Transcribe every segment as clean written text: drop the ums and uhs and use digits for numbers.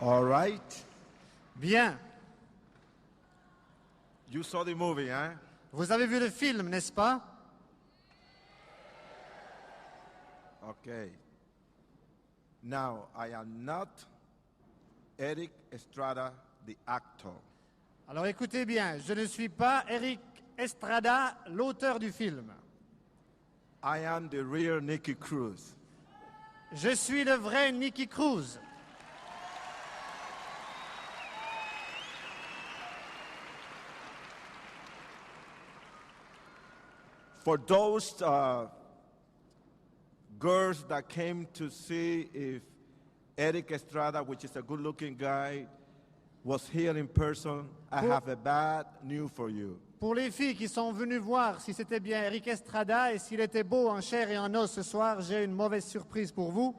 All right. Bien. You saw the movie, huh? Vous avez vu le film, n'est-ce pas? Okay. Now, I am not Eric Estrada, the actor. Alors écoutez bien, je ne suis pas Eric Estrada, l'auteur du film. I am the real Nicky Cruz. Je suis le vrai Nicky Cruz. For those girls that came to see if Eric Estrada, which is a good-looking guy, was here in person, I have a bad news for you. Pour les filles qui sont venues voir si c'était bien Eric Estrada et s'il était beau en chair et en os ce soir, j'ai une mauvaise surprise pour vous.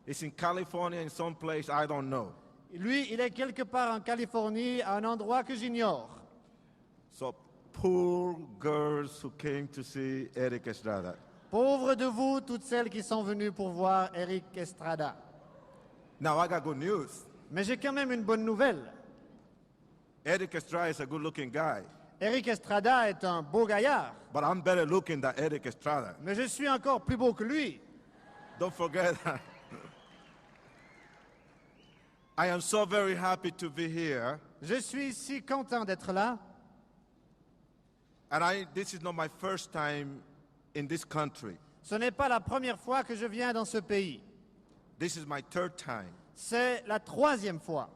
It's in California, in some place I don't know. Lui, il est quelque part en Californie, à un endroit que j'ignore. So poor girls who came to see Eric Estrada. Pauvres de vous, toutes celles qui sont venues pour voir Eric Estrada. Now I got good news. Mais j'ai quand même une bonne nouvelle. Eric Estrada is a good-looking guy, Eric Estrada est un beau gaillard, but I'm better looking than Eric Estrada. mais je suis encore plus beau que lui. Don't forget that. I am so very happy to be here, Je suis si content d'être là. and this is not my first time in this country. Ce n'est pas la première fois que je viens dans ce pays. This is my third time. C'est la troisième fois.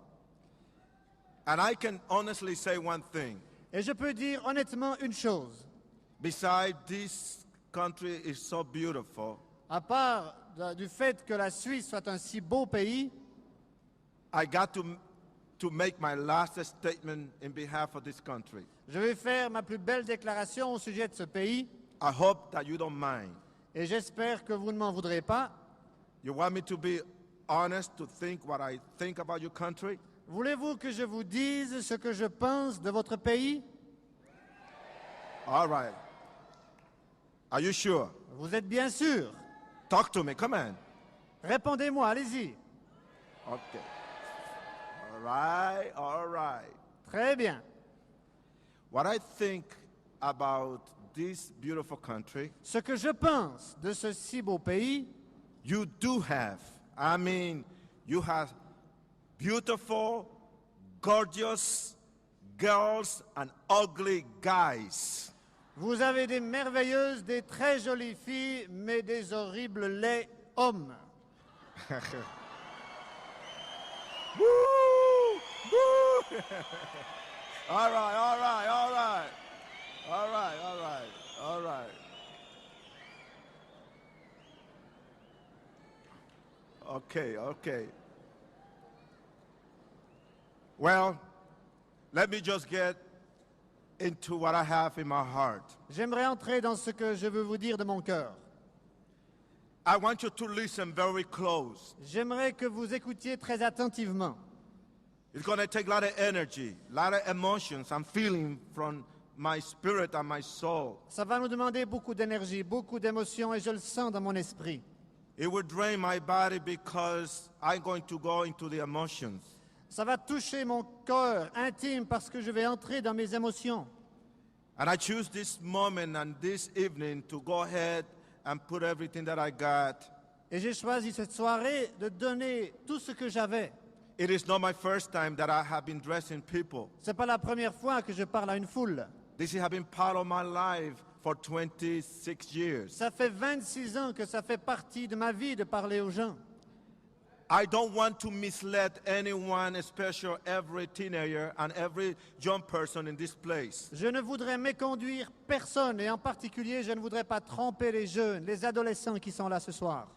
And I can honestly say one thing. Et je peux dire honnêtement une chose. Besides, this country is so beautiful, À part du fait que la Suisse soit un si beau pays, I got to make my last statement in behalf of this country. je vais faire ma plus belle déclaration au sujet de ce pays. I hope that you don't mind. Et j'espère que vous ne m'en voudrez pas. You want me to be honest, to think what I think about your country? Voulez-vous que je vous dise ce que je pense de votre pays? All right. Are you sure? Vous êtes bien sûr? Talk to me. Come on. Répondez-moi, allez-y. Okay. All right. All right. Très bien. What I think about this beautiful country, Ce que je pense de ce si beau pays, you do have. I mean, you have beautiful, gorgeous girls and ugly guys. vous avez des merveilleuses, des très jolies filles, mais des horribles laids hommes. Woo! Woo! All right, all right, all right. All right, all right, all right. Okay, okay. Well, let me just get into what I have in my heart. J'aimerais entrer dans ce que je veux vous dire de mon cœur. I want you to listen very close. J'aimerais que vous écoutiez très attentivement. It's going to take a lot of energy, a lot of emotions I'm feeling from my spirit and my soul. Ça va nous demander beaucoup d'énergie, beaucoup d'émotions, et je le sens dans mon esprit. It will drain my body because I'm going to go into the emotions. Ça va toucher mon cœur intime parce que je vais entrer dans mes émotions. And I choose this moment and this evening to go ahead and put everything that I got. Et j'ai choisi cette soirée de donner tout ce que j'avais. It is not my first time that I have been dressing people. C'est pas la première fois que je parle à une foule. This has been part of my life for 26 years. Ça fait 26 ans que ça fait partie de ma vie de parler aux gens. I don't want to mislead anyone, especially every teenager and every young person in this place. Je ne voudrais méconduire personne et en particulier je ne voudrais pas tromper les jeunes, les adolescents qui sont là ce soir.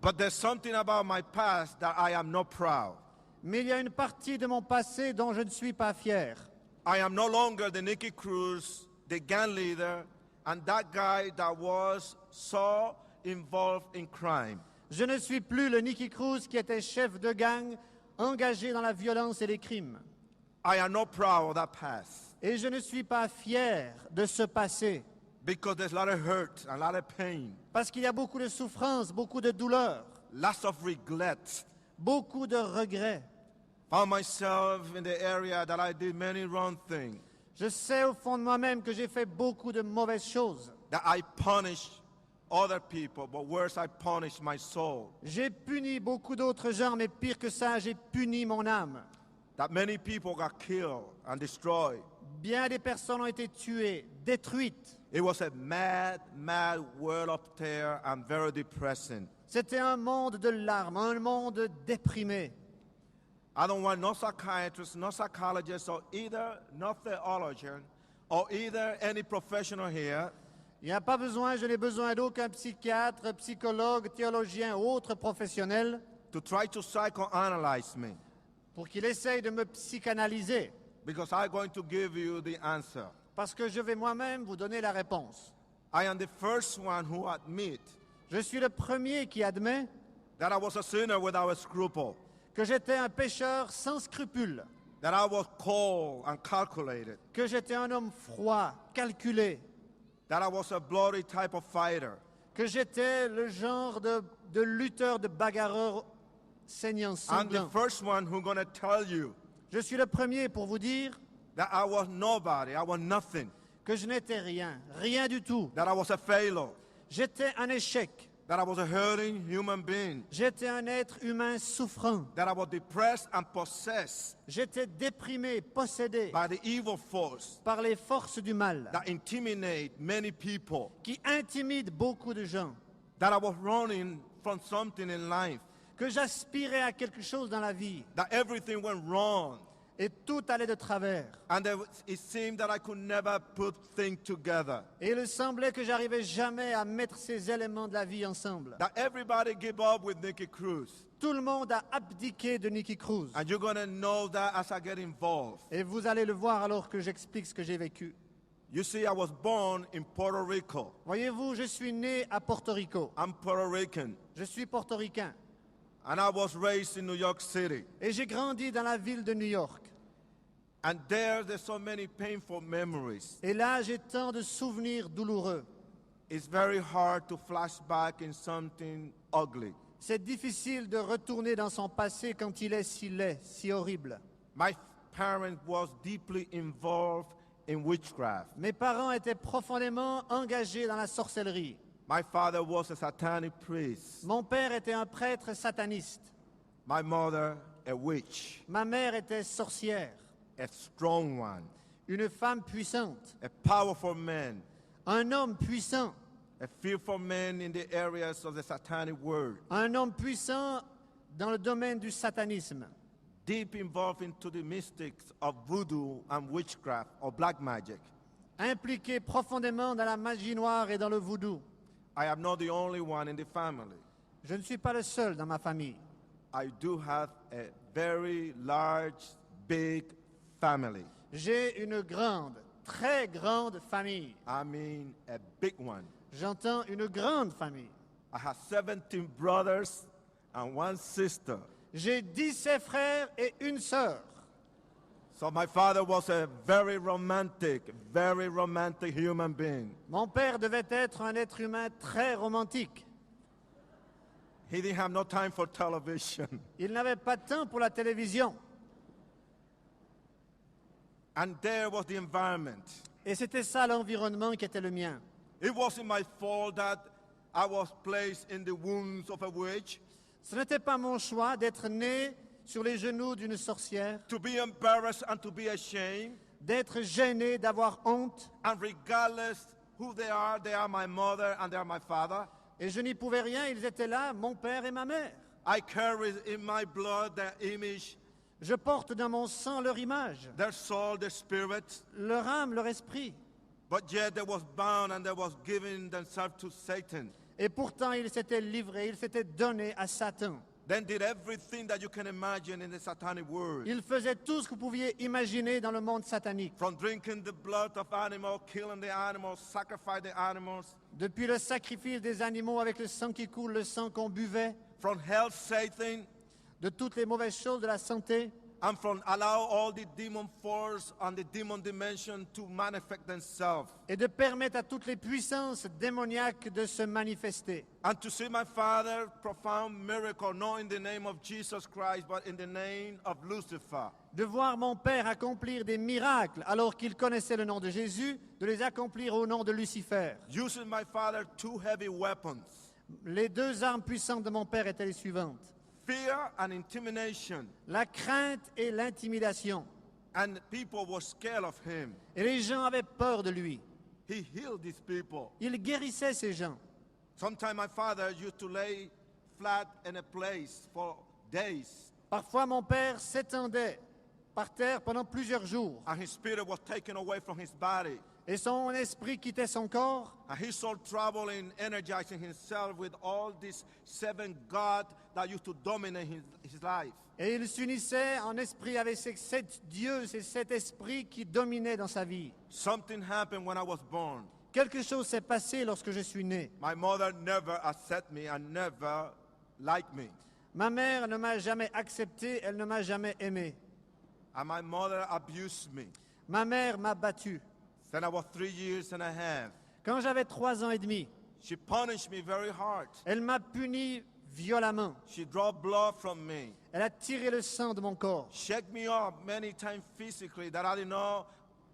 But there's something about my past that I am not proud. Mais il y a une partie de mon passé dont je ne suis pas fier. I am no longer the Nicky Cruz, the gang leader, and that guy that was so involved in crime. Je ne suis plus le Nicky Cruz qui était chef de gang, engagé dans la violence et les crimes. I am not proud of that past Et je ne suis pas fier de ce passé. because there's a lot of hurt and a lot of pain, Parce qu'il y a beaucoup de souffrance, beaucoup de douleur, lots of regrets. beaucoup de regrets. Found myself in the area that I did many wrong things, Je sais au fond de moi-même que j'ai fait beaucoup de mauvaises choses. that I punished other people, but worse, I punished my soul. J'ai puni beaucoup d'autres gens, mais pire que ça, j'ai puni mon âme. That many people got killed and destroyed. Bien des personnes ont été tuées, détruites. It was a mad, mad world up there and very depressing. C'était un monde de larmes, un monde déprimé. I don't want no psychiatrist, no psychologist, or either no theologian, or either any professional here Il n'y a pas besoin, je n'ai besoin d'aucun psychiatre, psychologue, théologien ou autre professionnel to try to psychoanalyze me, pour qu'il essaye de me psychanalyser, because I'm going to give you the answer. parce que je vais moi-même vous donner la réponse. I am the first one who admit Je suis le premier qui admet that I was a sinner without a scruple, que j'étais un pécheur sans scrupules, that I was cold and calculated, que j'étais un homme froid, calculé, that I was a bloody type of fighter, que j'étais le genre de lutteur, de bagarreur saignant, I'm the sanglant. first one who's going to tell you Je suis le premier pour vous dire that I was nobody, I was nothing, que je n'étais rien, rien du tout. that I was a failure, J'étais un échec, that I was a hurting human being, j'étais un être humain souffrant, that I was depressed and possessed j'étais déprimé, possédé by the evil force par les forces du mal that intimidate many people, qui intimident beaucoup de gens, that I was running from something in life, que j'aspirais à quelque chose dans la vie that everything went wrong, et tout allait de travers. and it seemed that I could never put things together, Et il semblait que j'arrivais jamais à mettre ces éléments de la vie ensemble. that everybody gave up with Nicky Cruz. Tout le monde a abdiqué de Nicky Cruz. And you're going to know that as I get involved. Et vous allez le voir alors que j'explique ce que j'ai vécu. You see, I was born in Puerto Rico. Voyez-vous, je suis né à Porto Rico. I'm Puerto Rican. Je suis portoricain. And I was raised in New York City. Et j'ai grandi dans la ville de New York. And there's so many painful memories. Et là, j'ai tant de souvenirs douloureux. It's very hard to flash back in something ugly. C'est difficile de retourner dans son passé quand il est si laid, si horrible. My parents was deeply involved in witchcraft. Mes parents étaient profondément engagés dans la sorcellerie. My father was a satanic priest. Mon père était un prêtre sataniste. My mother, a witch, Ma mère était sorcière. a strong one, Une femme puissante. a powerful man, Un homme puissant. a fearful man in the areas of the satanic world, Un homme puissant dans le domaine du satanisme. deep involved into the mystics of voodoo and witchcraft or black magic. Impliqué profondément dans la magie noire et dans le voodoo. I am not the only one in the family. Je ne suis pas le seul dans ma famille. I do have a very large, big family. J'ai une grande, très grande famille. I mean, a big one. J'entends une grande famille. I have 17 brothers and one sister. J'ai 17 frères et une sœur. So my father was a very romantic human being. Mon père devait être un être humain très romantique. He didn't have no time for television. Il n'avait pas de temps pour la télévision. And there was the environment. Et c'était ça l'environnement qui était le mien. It wasn't my fault that I was placed in the wounds of a witch, Ce n'était pas mon choix d'être né sur les genoux d'une sorcière, to be embarrassed and to be ashamed. d'être gêné, d'avoir honte. And regardless who they are my mother and they are my father. Et je n'y pouvais rien, ils étaient là, mon père et ma mère. I carry in my blood their image, Je porte dans mon sang leur image, their soul, their spirit. leur âme, leur esprit. But yet they was bound and they was giving themselves to Satan. Et pourtant, ils s'étaient livrés, ils s'étaient donnés à Satan. Then did everything that you can imagine in the satanic world. Ils faisaient tout ce que vous pouviez imaginer dans le monde satanique. From drinking the blood of animals, killing the animals, sacrifice the animals. Depuis le sacrifice des animaux avec le sang qui coule, le sang qu'on buvait, From health, Satan. de toutes les mauvaises choses de la santé, and from allow all the demon force and the demon dimension to manifest themselves. et de permettre à toutes les puissances démoniaques de se manifester. And to see my Father profound miracle, not in the name of Jesus Christ, but in the name of Lucifer. De voir mon Père accomplir des miracles alors qu'il connaissait le nom de Jésus, de les accomplir au nom de Lucifer. Using my Father two heavy weapons, Les deux armes puissantes de mon Père étaient les suivantes: fear and intimidation. la crainte et l'intimidation. And people were scared of him. Et les gens avaient peur de lui. He healed these people. Il guérissait ces gens. Sometimes my father used to lay flat in a place for days, Parfois, mon Père s'étendait par terre pendant plusieurs jours and his spirit was taken away from his body. et son esprit quittait son corps. And he saw trouble in energizing himself with all these seven gods that used to dominate his life. Et il s'unissait en esprit avec ces 7 dieux, ces 7 esprits qui dominaient dans sa vie. Something happened when I was born. Quelque chose s'est passé lorsque je suis né. My mother never accepted me and never liked me. Ma mère ne m'a jamais accepté, elle ne m'a jamais aimé. And my mother abused me. Ma mère m'a battu. Then I was 3 years and a half. Quand j'avais 3 ans et demi, She punished me very hard. elle m'a puni violemment. She drew blood from me. Elle a tiré le sang de mon corps. Shake me up many times physically that I didn't know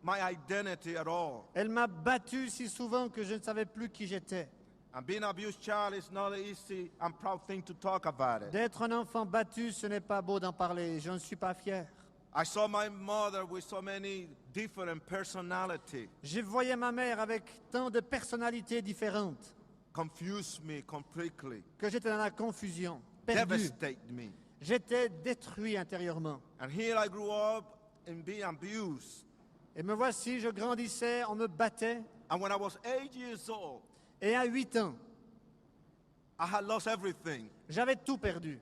my identity at all. Elle m'a battu si souvent que je ne savais plus qui j'étais. And being an abused child is not an easy and proud thing to talk about it. D'être un enfant battu, ce n'est pas beau d'en parler. Je ne suis pas fier. I saw my mother with so many different personalities Je voyais ma mère avec tant de personnalités différentes confuse me completely, que j'étais dans la confusion, perdu. devastate me. J'étais détruit intérieurement. And here I grew up and being abused. Et me voici, je grandissais, on me battait. And when I was 8 years old, Et à 8 ans, I had lost everything. j'avais tout perdu.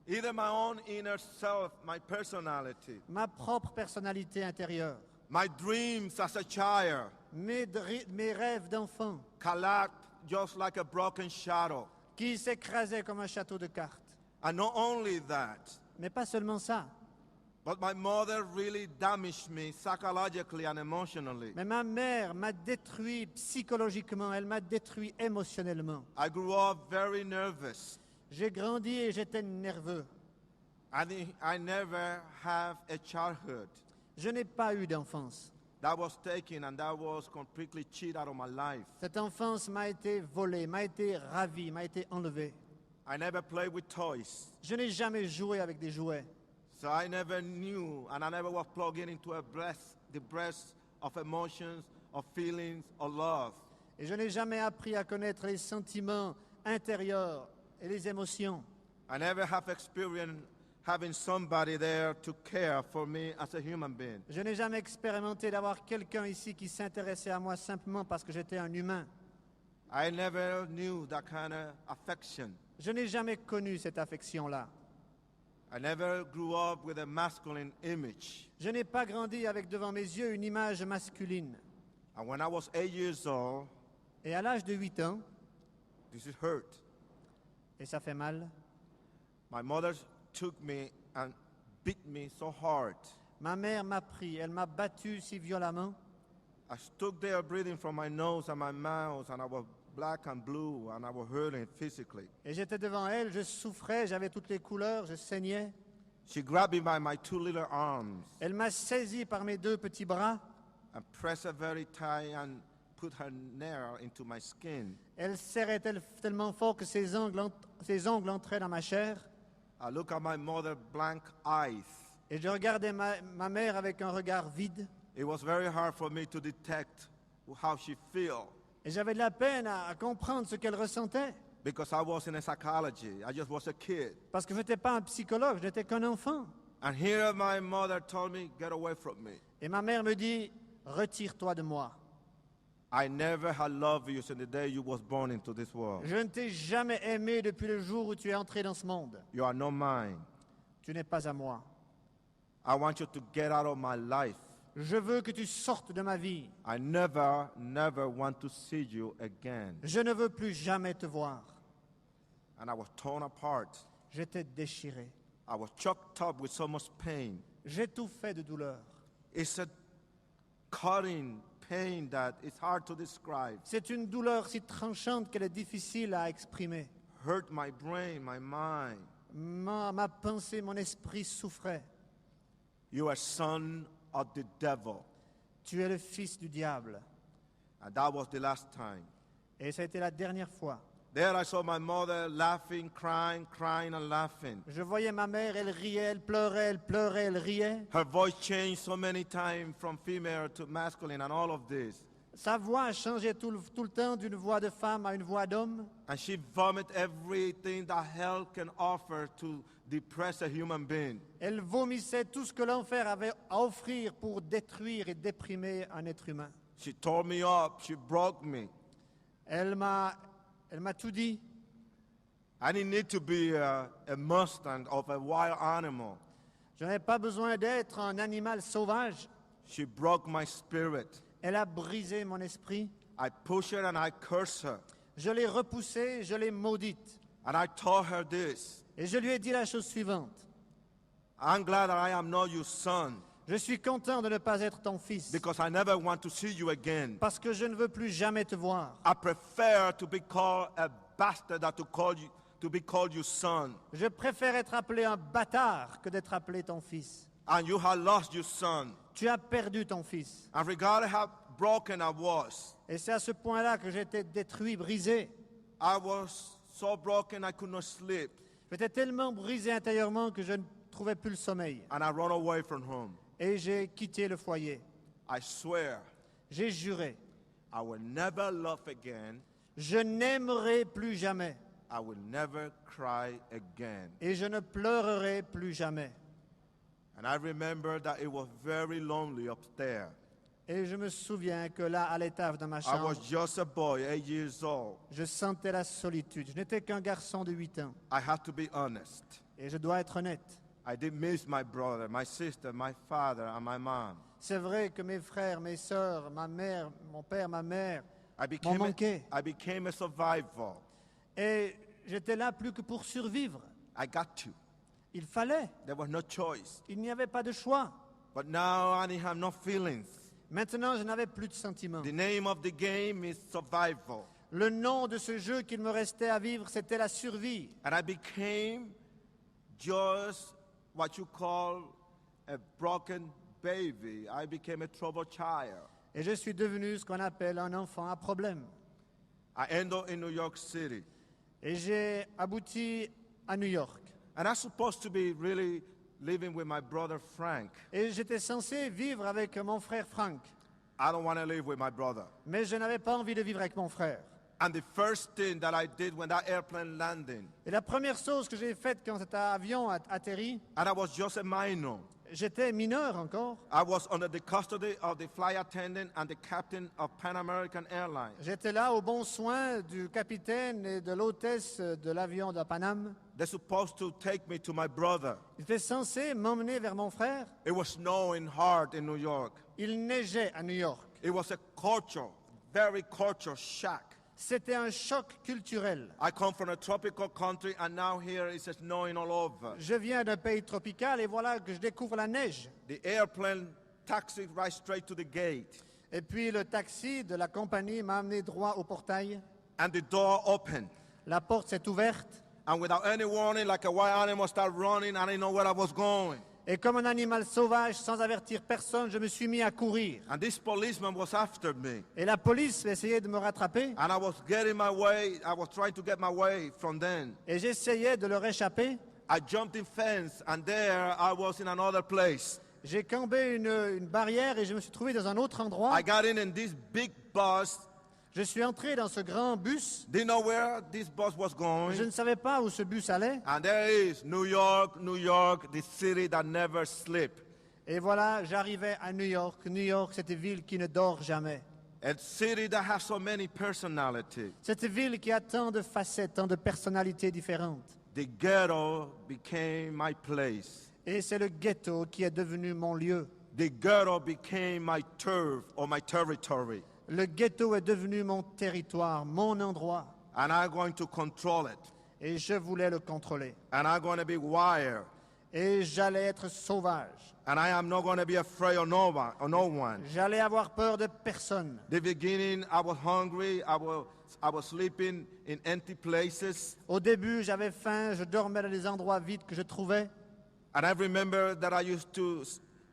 Either my own inner self, my personality, Ma propre personnalité intérieure, my dreams as a child, mes rêves d'enfant collapsed just like a broken shadow. qui s'écrasaient comme un château de cartes. And not only that, Mais pas seulement ça. but my mother really damaged me psychologically and emotionally. Mais ma mère m'a détruit psychologiquement, elle m'a détruit émotionnellement. I grew up very nervous. J'ai grandi et j'étais nerveux. I never have a childhood Je n'ai pas eu d'enfance. that was taken and that was completely cheated out of my life. Cette enfance m'a été volée, m'a été ravie, m'a été enlevée. I never played with toys. Je n'ai jamais joué avec des jouets. So I never knew and I never was plugged into the breast of emotions, of feelings, of love. Et je n'ai jamais appris à connaître les sentiments intérieurs et les émotions. I never have experienced having somebody there to care for me as a human being. Je n'ai jamais expérimenté d'avoir quelqu'un ici qui s'intéressait à moi simplement parce que j'étais un humain. I never knew that kind of affection. Je n'ai jamais connu cette affection-là. I never grew up with a masculine image. Je n'ai pas grandi avec devant mes yeux une image masculine. And when I was 8 years old, Et à l'âge de 8 ans, this is hurt. et ça fait mal, My mother took me and beat me so hard. ma mère m'a pris, elle m'a battu si violemment. I stood there breathing from my nose and my mouth, and I was black and blue, and I was hurting physically. Et j'étais devant elle, je souffrais, j'avais toutes les couleurs, je saignais. She grabbed me by my two little arms Elle m'a saisi par mes 2 petits bras. and pressed it very tight and put her nail into my skin. Elle serrait tellement fort que ses ongles entraient dans ma chair. I look at my mother's blank eyes. Et je regardais ma mère avec un regard vide. It was very hard for me to detect how she felt Et j'avais de la peine à comprendre ce qu'elle ressentait. because I wasn't a psychology. I just was a kid. Parce que je n'étais pas un psychologue, je n'étais qu'un enfant. And here my mother told me, get away from me. Et ma mère me dit, retire-toi de moi. I never had loved you since the day you was born into this world. Je ne t'ai jamais aimé depuis le jour où tu es entré dans ce monde. You are not mine. Tu n'es pas à moi. I want you to get out of my life. Je veux que tu sortes de ma vie. I never want to see you again. Je ne veux plus jamais te voir. And I was torn apart. J'étais déchiré. I was choked up with so much pain. J'étouffais de douleur. It's a cutting pain that it's hard to describe. C'est une douleur si tranchante qu'elle est difficile à exprimer. Hurt my brain, my mind. Ma pensée, mon esprit souffrait. You are son of the devil. Tu es le fils du diable. And that was the last time. Et ça a été la dernière fois. There I saw my mother laughing, crying, crying and laughing. Je voyais ma mère, elle riait, elle pleurait, elle riait. Her voice changed so many times from female to masculine and all of this. Sa voix a changé tout le temps d'une voix de femme à une voix d'homme. And she vomited everything that hell can offer to depress a human being. Elle vomissait tout ce que l'enfer avait à offrir pour détruire et déprimer un être humain. She tore me up. She broke me. Elle m'a tout dit. I didn't need to be a Mustang of a wild animal. Je n'avais pas besoin d'être un animal sauvage. She broke my spirit. Elle a brisé mon esprit. I pushed her and I cursed her. Je l'ai repoussée, je l'ai maudite. And I told her this. Et je lui ai dit la chose suivante. I'm glad that I am not your son Je suis content de ne pas être ton fils. because I never want to see you again. Parce que je ne veux plus jamais te voir. I prefer to be called a bastard than to be called your son. Je préfère être appelé un bâtard que d'être appelé ton fils. And you have lost your son. Tu as perdu ton fils. And regardless how broken I was, Et c'est à ce point-là que j'étais détruit, brisé. I was so broken I could not sleep. J'étais tellement brisé intérieurement que je ne trouvais plus le sommeil. And I ran away from home. Et j'ai quitté le foyer. I swear J'ai juré. I will never love again. Je n'aimerai plus jamais. I will never cry again. Et je ne pleurerai plus jamais. And I remember that it was very lonely upstairs. Et je me souviens que là, à l'étage de ma I chambre, was just a boy, 8 years old. je sentais la solitude. Je n'étais qu'un garçon de 8 ans. I have to be honest. Et je dois être honnête. I did miss my brother, my sister, my father, and my mom. C'est vrai que mes frères, mes sœurs, ma mère, mon père, ma mère I m'ont became manqué. I became a survivor. Et j'étais là plus que pour survivre. I got to. Il fallait. There was no choice. Il n'y avait pas de choix. But now I have no feelings. Maintenant, je n'avais plus de sentiments. The name of the game is survival. Le nom de ce jeu qu'il me restait à vivre, c'était la survie. And I became just what you call a broken baby. I became a troubled child. Et je suis devenu ce qu'on appelle un enfant à problème. I ended up in New York City. Et j'ai abouti à New York. And I'm supposed to be really living with my brother Frank. Et j'étais censé vivre avec mon frère Frank. I don't want to live with my brother. Mais je n'avais pas envie de vivre avec mon frère. And the first thing that I did when that airplane landed, Et la première chose que j'ai faite quand cet avion a atterri, and I was just a minor, j'étais mineur encore. I was under the custody of the flight attendant and the captain of Pan American Airlines. J'étais là au bon soin du capitaine et de l'hôtesse de l'avion de Paname. They're supposed to take me to my brother. Ils étaient censés m'emmener vers mon frère. It was snowing hard in New York. Il neigeait à New York. It was a very cultural shock. C'était un choc culturel. I come from a tropical country and now here it's snowing all over. Je viens d'un pays tropical et voilà que je découvre la neige. The airplane taxied right straight to the gate. Et puis le taxi de la compagnie m'a amené droit au portail. And the door opened. La porte s'est ouverte. And without any warning, like a wild animal, started running. I didn't know where I was going. Et comme un animal sauvage, sans avertir personne, je me suis mis à courir. And this policeman was after me. Et la police essayait de me rattraper. And I was getting my way. I was trying to get my way from them. Et j'essayais de leur échapper. I jumped in fence, and there I was in another place. J'ai cambé une barrière et je me suis trouvé dans un autre endroit. I got in this big bus. Je suis entré dans ce grand bus. Didn't know where this bus was going. Je ne savais pas où ce bus allait. And there is New York, New York, the city that never sleeps. Et voilà, j'arrivais à New York. New York, cette ville qui ne dort jamais. A city that has so many personalities. Cette ville qui a tant de facettes, tant de personnalités différentes. The ghetto became my place. Et c'est le ghetto qui est devenu mon lieu. The ghetto became my turf or my territory. Le ghetto est devenu mon territoire, mon endroit. And I'm going to control it. Et je voulais le contrôler. And I'm going to be wired. Et j'allais être sauvage. And I am not going to be afraid of no one. Of no one. J'allais avoir peur de personne. The beginning, I was hungry. I was sleeping in empty places. Au début, j'avais faim, je dormais dans des endroits vides que je trouvais. And I remember that I used to,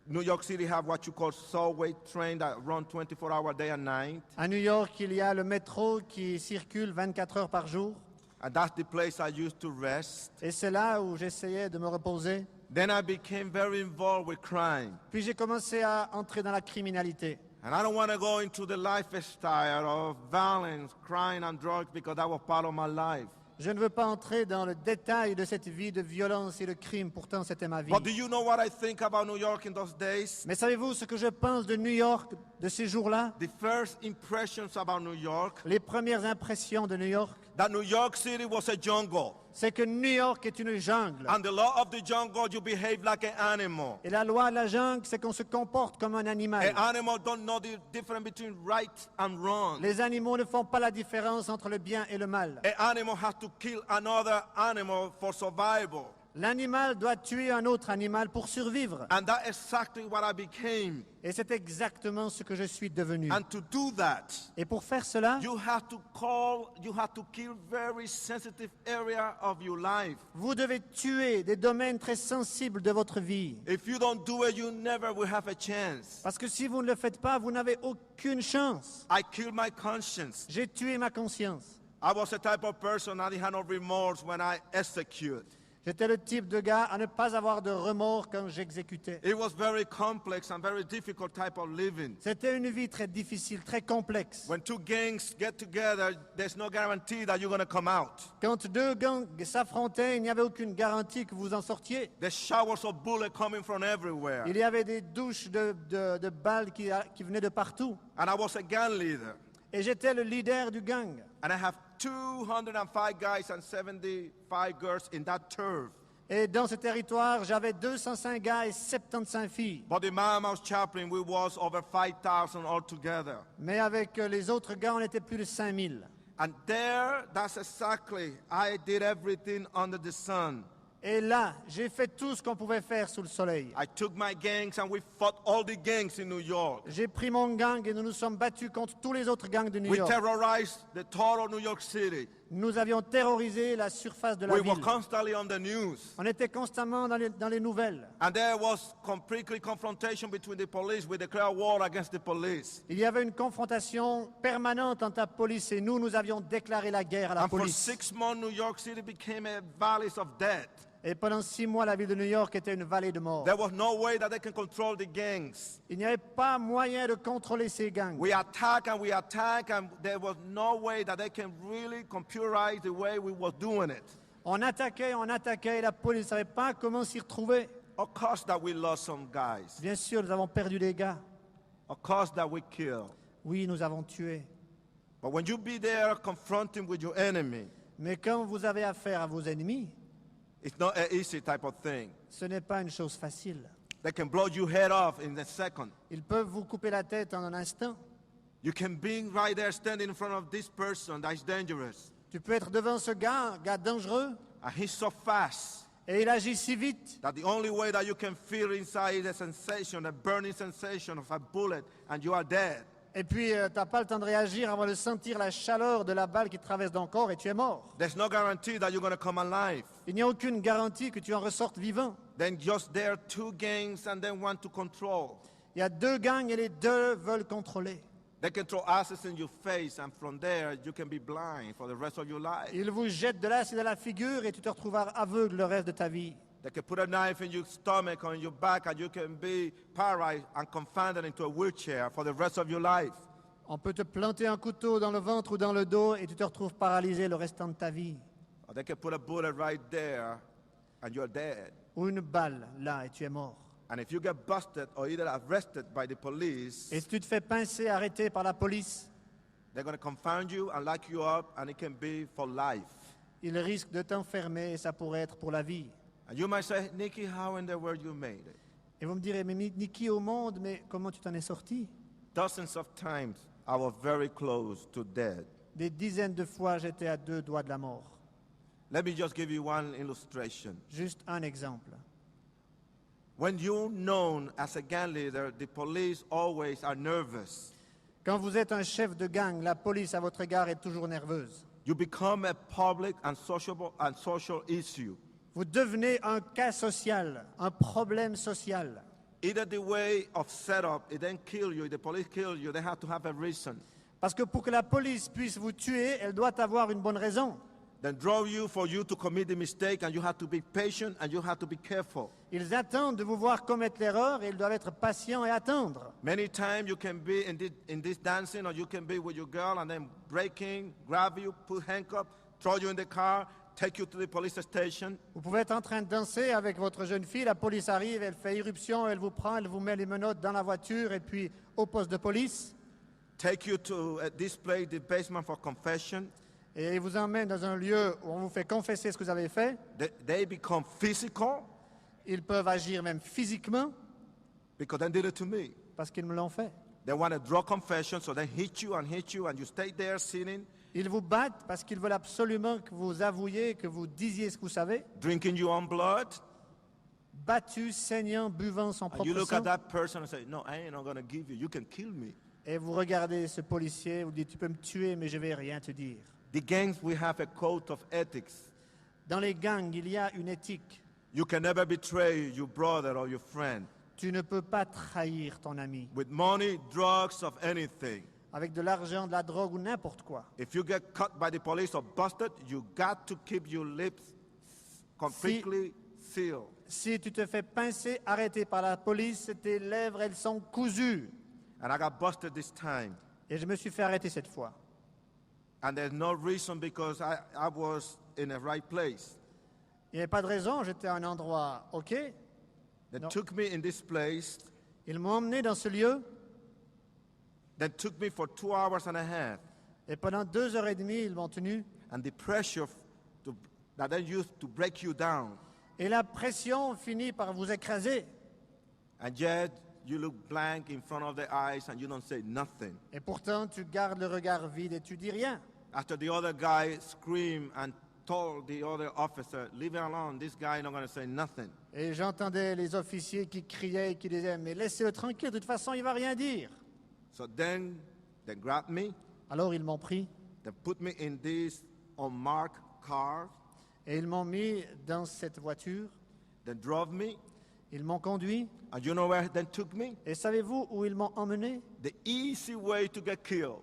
New York City have what you call subway train that run 24 hours day and night. À New York, il y a le métro qui circule 24 heures par jour. And that's the place I used to rest. Et c'est là où j'essayais de me reposer. Then I became very involved with crime. Puis j'ai commencé à entrer dans la criminalité. And I don't want to go into the lifestyle of violence, crime, and drugs because that was part of my life. Je ne veux pas entrer dans le détail de cette vie de violence et de crime, pourtant c'était ma vie. But do you know what I think about New York in those days? Mais savez-vous ce que je pense de New York de ces jours-là? The first impressions about New York, Les premières impressions de New York, that New York City was a jungle. c'est que New York est une jungle. And the law of the jungle, you behave like an animal. Et la loi de la jungle, c'est qu'on se comporte comme un animal. An animal don't know the difference between right and wrong. Les animaux ne font pas la différence entre le bien et le mal. An animal has to kill another animal for survival. L'animal doit tuer un autre animal pour survivre. And that's exactly what I became. Et c'est exactement ce que je suis devenu. And to do that, Et pour faire cela, you have to kill very sensitive area of your life. vous devez tuer des domaines très sensibles de votre vie. If you don't do it, you never will have a chance. Parce que si vous ne le faites pas, vous n'avez aucune chance. I killed my conscience. J'ai tué ma conscience. I was a type of person that had no remorse when I execute. J'étais le type de gars à ne pas avoir de remords quand j'exécutais. It was very complex and very difficult type of living. C'était une vie très difficile, très complexe. When two gangs get together, there's no guarantee that you're going to come out. Quand deux gangs s'affrontaient, il n'y avait aucune garantie que vous en sortiez. There's showers of bullets coming from everywhere. Il y avait des douches de balles qui venaient de partout. And I was a gang leader. Et j'étais le leader du gang. And I have 205 guys and 75 girls in that turf. Et dans ce territoire, j'avais 205 gars et 75 filles. But the Mouse Chaplain, we was over 5,000 altogether. Mais avec les autres gars, on était plus de 5000. And there, that's exactly, I did everything under the sun. Et là, j'ai fait tout ce qu'on pouvait faire sous le soleil. I took my gangs and we fought all the gangs in New York. J'ai pris mon gang et nous nous sommes battus contre tous les autres gangs de New We York. terrorized the total New York City. Nous avions terrorisé la surface de la We were ville. constantly on the news. On était constamment dans les nouvelles. And there was completely confrontation between the police. We declared war against the police. Il y avait une confrontation permanente entre la police et nous. Nous avions déclaré la guerre à la And for police. 6 months, New York City became a valley of death. Et pendant 6 mois, la ville de New York était une vallée de mort. There was no way that they can control the gangs. Il n'y avait pas moyen de contrôler ces gangs. We attack, and there was no way that they can really computerize the way we were doing it. On attaquait, et la police ne savait pas comment s'y retrouver. Of course that we lost some guys. Bien sûr, nous avons perdu des gars. Of course that we killed. Oui, nous avons tué. But when you be there confronting with your enemy, Mais quand vous avez affaire à vos ennemis, it's not an easy type of thing. ce n'est pas une chose facile. They can blow your head off in a second. Ils peuvent vous couper la tête en un instant. You can be right there standing in front of this person that is dangerous. Tu peux être devant ce gars, un gars dangereux, And he's so fast et il agit si vite that the only way that you can feel inside is a sensation, a burning sensation of a bullet, and you are dead. et puis tu n'as pas le temps de réagir avant de sentir la chaleur de la balle qui traverse ton corps et tu es mort. There's no guarantee that you're going to come alive. Il n'y a aucune garantie que tu en ressortes vivant. Then just there are two gangs and then one to control. Il y a deux gangs et les deux veulent contrôler. They can throw acids in your face, and from there you can be blind for the rest of your life. Ils vous jettent de l'acide à la figure et tu te retrouves aveugle le reste de ta vie. They can put a knife in your stomach or in your back, and you can be paralyzed and confined into a wheelchair for the rest of your life. On peut te planter un couteau dans le ventre ou dans le dos et tu te retrouves paralysé le restant de ta vie. Or they can put a bullet right there, and you're dead. Ou une balle là et tu es mort. And if you get busted or either arrested by the police, Et si tu te fais pincer, arrêter par la police, they're going to confound you and lock you up, and it can be for life. ils risquent de t'enfermer et ça pourrait être pour la vie. And you might say, Nikki, how in the world you made it? Et vous me direz, mais Niki au monde, mais comment tu t'en es sorti? Dozens of times I was very close to death. Des dizaines de fois, j'étais à 2 doigts de la mort. Let me just give you one illustration. Juste un exemple. When you're known as a gang leader, the police always are nervous. Quand vous êtes un chef de gang, la police à votre égard est toujours nerveuse. You become a public and social issue. Vous devenez un cas social, un problème social. Either the way of setup, it then kill you, the police kill you, they have to have a reason. Parce que pour que la police puisse vous tuer, elle doit avoir une bonne raison. Then draw you for you to commit the mistake, and you have to be patient and you have to be careful. Ils attendent de vous voir commettre l'erreur et ils doivent être patients et attendre. Many times you can be in this dancing, or you can be with your girl and then breaking, grab you, put handcuff, throw you in the car, take you to the police station. Vous pouvez être en train de danser avec votre jeune fille, la police arrive, elle fait irruption, elle vous prend, elle vous met les menottes dans la voiture et puis au poste de police. Take you to this place, the basement for confession. Et ils vous emmènent dans un lieu où on vous fait confesser ce que vous avez fait. They become physical Ils peuvent agir même physiquement because they did it to me. parce qu'ils me l'ont fait. They want a draw confession, so they hit you, and you stay there sitting, Ils vous battent parce qu'ils veulent absolument que vous avouiez, que vous disiez ce que vous savez. drinking your own blood. Battus, saignant, buvant son And you propre look sang. at that person and say, no, I ain't not going to give you. You can kill me. Et vous regardez ce policier, vous dites, tu peux me tuer, mais je vais rien te dire. The gangs, we have a code of ethics. Dans les gangs, il y a une éthique. You can never betray your brother or your friend Tu ne peux pas trahir ton ami with money, drugs, of anything. avec de l'argent, de la drogue ou n'importe quoi. If you get caught by the police or busted, you got to keep your lips completely sealed. Si tu te fais pincer, arrêté par la police, tes lèvres, elles sont cousues. And I got busted this time. Et je me suis fait arrêter cette fois. And there's no reason because I was in the right place. Il n'y avait pas de raison, j'étais à un endroit OK. They No. took me in this place, Ils m'ont emmené dans ce lieu then took me for 2 hours and a half. et pendant 2h30, ils m'ont tenu. And the pressure that they used to break you down. Et la pression finit par vous écraser. And yet you look blank in front of their eyes and you don't say nothing. Et pourtant, tu gardes le regard vide et tu dis rien. After the other guy screamed and told the other officer, leave it alone, this guy not going to say nothing. Et j'entendais les officiers qui criaient et qui disaient, mais laissez-le tranquille, de toute façon, il ne va rien dire. So then they grabbed me, Alors ils m'ont pris they put me in this unmarked car, et ils m'ont mis dans cette voiture. they drove me, Ils m'ont conduit. and you know where they took me? Et savez-vous où ils m'ont emmené? The easy way to get killed.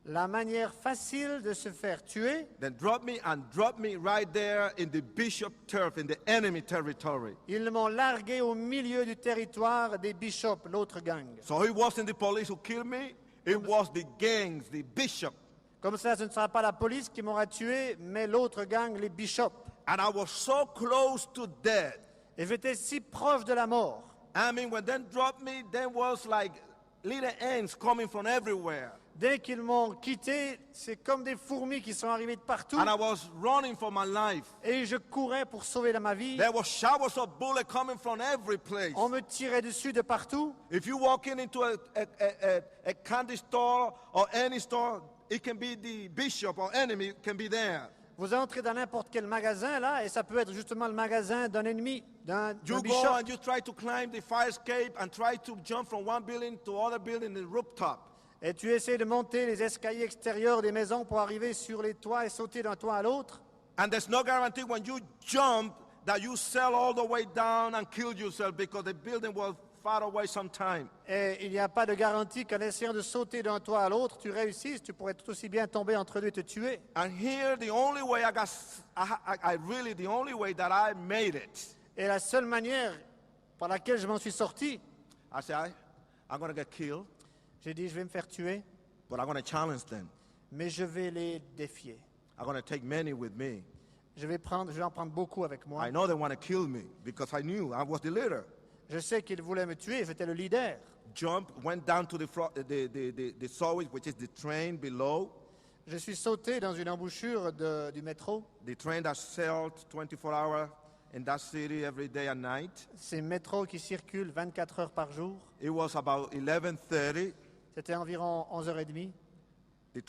La manière facile de se faire tuer, Then drop me right there in the Bishop turf, in the enemy territory. ils m'ont largué au milieu du territoire des Bishops, l'autre gang. So it wasn't the police who killed me, it was the gangs, the bishop. Comme ça, ce ne sera pas la police qui m'aura tué, mais l'autre gang, les Bishops. And I was so close to death. Et j'étais si proche de la mort. I mean, when they dropped me, there was like little ants coming from everywhere. Dès qu'ils m'ont quitté, c'est comme des fourmis qui sont arrivées de partout. And I was running for my life. Et je courais pour sauver ma vie. There were showers of bullets coming from every place. On me tirait dessus de partout. If you walk into a candy store or any store, it can be the bishop or enemy can be there. Vous entrez dans n'importe quel magasin, là, et ça peut être justement le magasin d'un ennemi, d'un You go bishop. and you try to climb the fire escape and try to jump from one building to other building, the rooftop. Et tu essaies de monter les escaliers extérieurs des maisons pour arriver sur les toits et sauter d'un toit à l'autre. And there's no guarantee when you jump that you sail all the way down and kill yourself because the building was far away sometime. Et il n'y a pas de garantie qu'en essayant de sauter d'un toit à l'autre, tu réussisses. Tu pourrais tout aussi bien tomber entre deux et te tuer. And here, the only way the only way that I made it, Et la seule manière par laquelle je m'en suis sorti, I said, I'm going to get killed, j'ai dit, je vais me faire tuer, but I'm going to challenge them. mais je vais les défier. I'm going to take many with me. Je vais en prendre beaucoup avec moi. I know they want to kill me because I knew I was the leader. Je sais qu'ils voulaient me tuer, j'étais le leader. Went down to the subway, which is the train below, Je suis sauté dans une embouchure du métro. the train that sailed 24 hours in that city every day and night. Ces métros qui circulent 24 heures par jour. It was about 11:30. C'était environ 11h30. The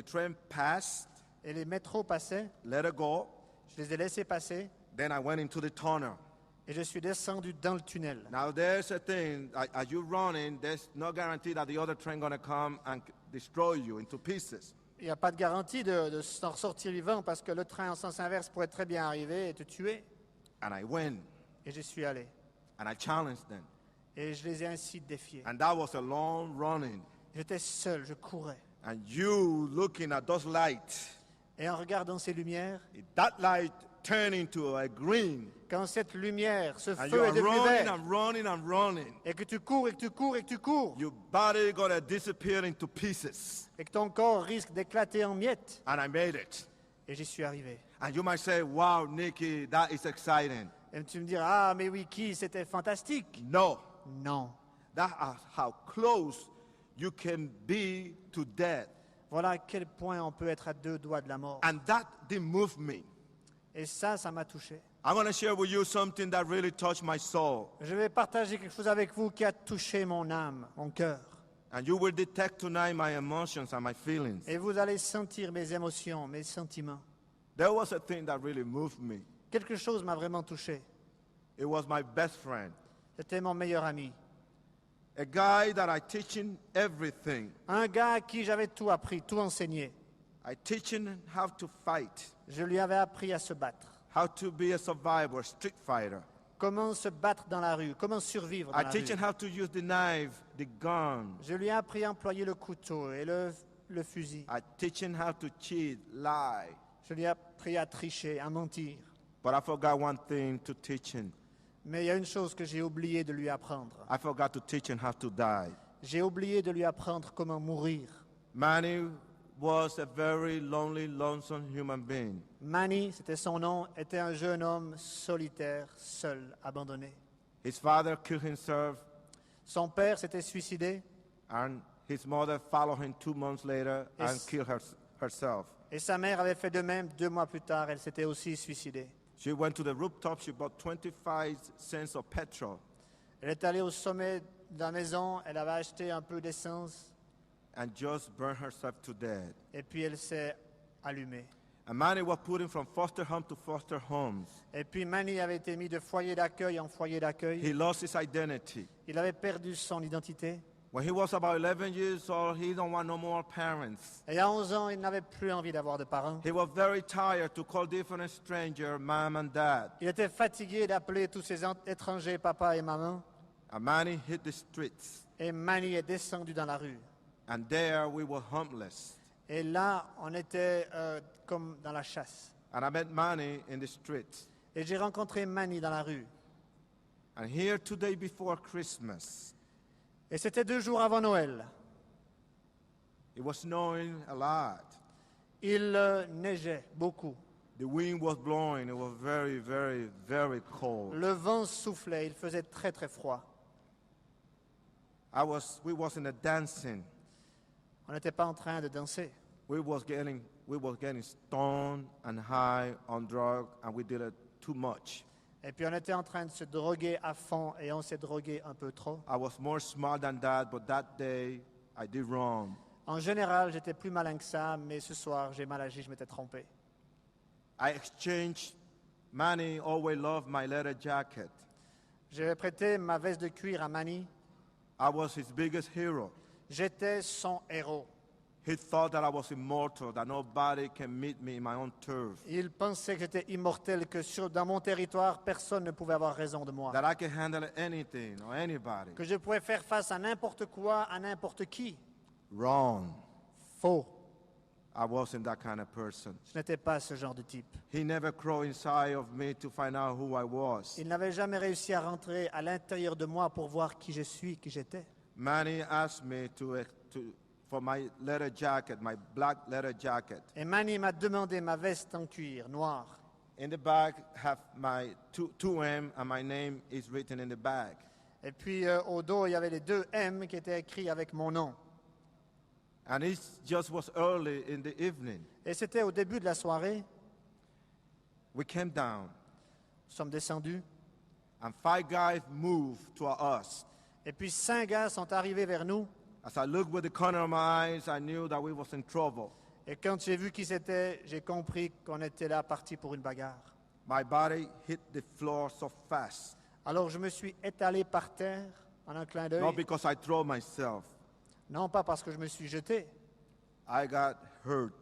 train passed, Et les métros passaient. let it go. Je les ai laissés passer. Then I went into the tunnel. Et je suis descendu dans le tunnel. Now there's a thing, as you're running, there's no guarantee that the other train gonna come and destroy you into pieces. Il n'y a pas de garantie de s'en ressortir vivant parce que le train en sens inverse pourrait très bien arriver et te tuer. And I went Et j'y suis allé. and I challenged them. Et je les ai ainsi défiés. And that was a long running. J'étais seul, je courais. And you looking at those lights, Et en regardant ces lumières, that light turned into a green. quand cette lumière, ce And you feu est are devenu running vert, and running and running. et que tu cours, et que tu cours, et que tu cours, Your body gonna disappear into pieces. et que ton corps risque d'éclater en miettes. And I made it. Et j'y suis arrivé. And you might say, wow, Nikki, that is exciting. Et tu me diras, ah, mais Wiki, c'était fantastique. No, Non. that's how close you can be to death. Voilà à quel point on peut être à 2 doigts de la mort. And that didn't move me. Et ça m'a touché. I'm going to share with you something that really touched my soul. Je vais partager quelque chose avec vous qui a touché mon âme, mon cœur. And you will detect tonight my emotions and my feelings. Et vous allez sentir mes émotions, mes sentiments. There was a thing that really moved me. Quelque chose m'a vraiment touché. It was my best friend, C'était mon meilleur ami. a guy that I teach him everything. Un gars à qui j'avais tout appris, tout enseigné. I teach him how to fight, Je lui avais appris à se battre. how to be a survivor, a street fighter. Comment se battre dans la rue, comment survivre dans I la teach him rue. how to use the knife, the gun. Je lui ai appris à employer le couteau et le fusil. I teach him how to cheat, lie. Je lui ai appris à tricher, à mentir. But I forgot one thing to teach him. Mais il y a une chose que j'ai oublié de lui apprendre. I forgot to teach him how to die. J'ai oublié de lui apprendre comment mourir. Manny was a very lonely, lonesome human being. Manny, c'était son nom, était un jeune homme solitaire, seul, abandonné. His father killed himself, Son père s'était suicidé and his mother followed him 2 months later and Yes. killed herself. et sa mère avait fait de même 2 mois plus tard. Elle s'était aussi suicidée. She went to the rooftop, she bought 25 cents of petrol, Elle est allée au sommet de la maison, elle avait acheté un peu d'essence and just burned herself to death. et puis elle s'est allumée. And Manny was put from foster home to foster homes. Et puis Manny avait été mis de foyer d'accueil en foyer d'accueil. He lost his identity. Il avait perdu son identité. When he was about 11 years old, he don't want no more parents. Et à 11 ans, il n'avait plus envie d'avoir de parents. He was very tired to call different strangers mom and dad. Il était fatigué d'appeler tous ces étrangers papa et maman. And Manny hit the streets. Et Manny est descendu dans la rue. And there we were homeless. Et là, on était comme dans la chasse. And I met Manny in the streets. Et j'ai rencontré Manny dans la rue. And here, 2 days before Christmas, Et c'était 2 jours avant Noël. it was snowing a lot. Il neigeait beaucoup. The wind was blowing. It was very, very, very cold. Le vent soufflait. Il faisait très très froid. We wasn't dancing. On n'était pas en train de danser. We was getting stoned and high on drugs, and we did it too much. Et puis on était en train de se droguer à fond et on s'est drogué un peu trop. I was more smart than that, but that day I did wrong. En général, j'étais plus malin que ça, mais ce soir, j'ai mal agi, je m'étais trompé. I exchanged. Manny always loved my leather jacket. J'avais prêté ma veste de cuir à Manny. I was his biggest hero. J'étais son héros. He thought that I was immortal, that nobody can meet me in my own turf, Il pensait que j'étais immortel, que dans mon territoire, personne ne pouvait avoir raison de moi. that I can handle anything or anybody. Que je pouvais faire face à n'importe quoi, à n'importe qui. Wrong. Faux. I wasn't that kind of person. Je n'étais pas ce genre de type. He never crawled inside of me to find out who I was. Il n'avait jamais réussi à rentrer à l'intérieur de moi pour voir qui je suis, qui j'étais. Manny asked me for my leather jacket, my black leather jacket. Et Manny m'a demandé ma veste en cuir noire. In the bag have my 2M and my name is written in the bag. Et puis au dos, il y avait les 2 M qui étaient écrits avec mon nom. And it just was early in the evening. Et c'était au début de la soirée. We came down Nous sommes descendus. and 5 guys moved to us. Et puis 5 gars sont arrivés vers nous. As I looked with the corner of my eyes, I knew that we was in trouble. Et quand j'ai vu qui c'était, j'ai compris qu'on était là partis pour une bagarre. my body hit the floor so fast. Alors je me suis étalé par terre en un clin Not d'œil. because I throw myself. Non pas parce que je me suis jeté, I got hurt.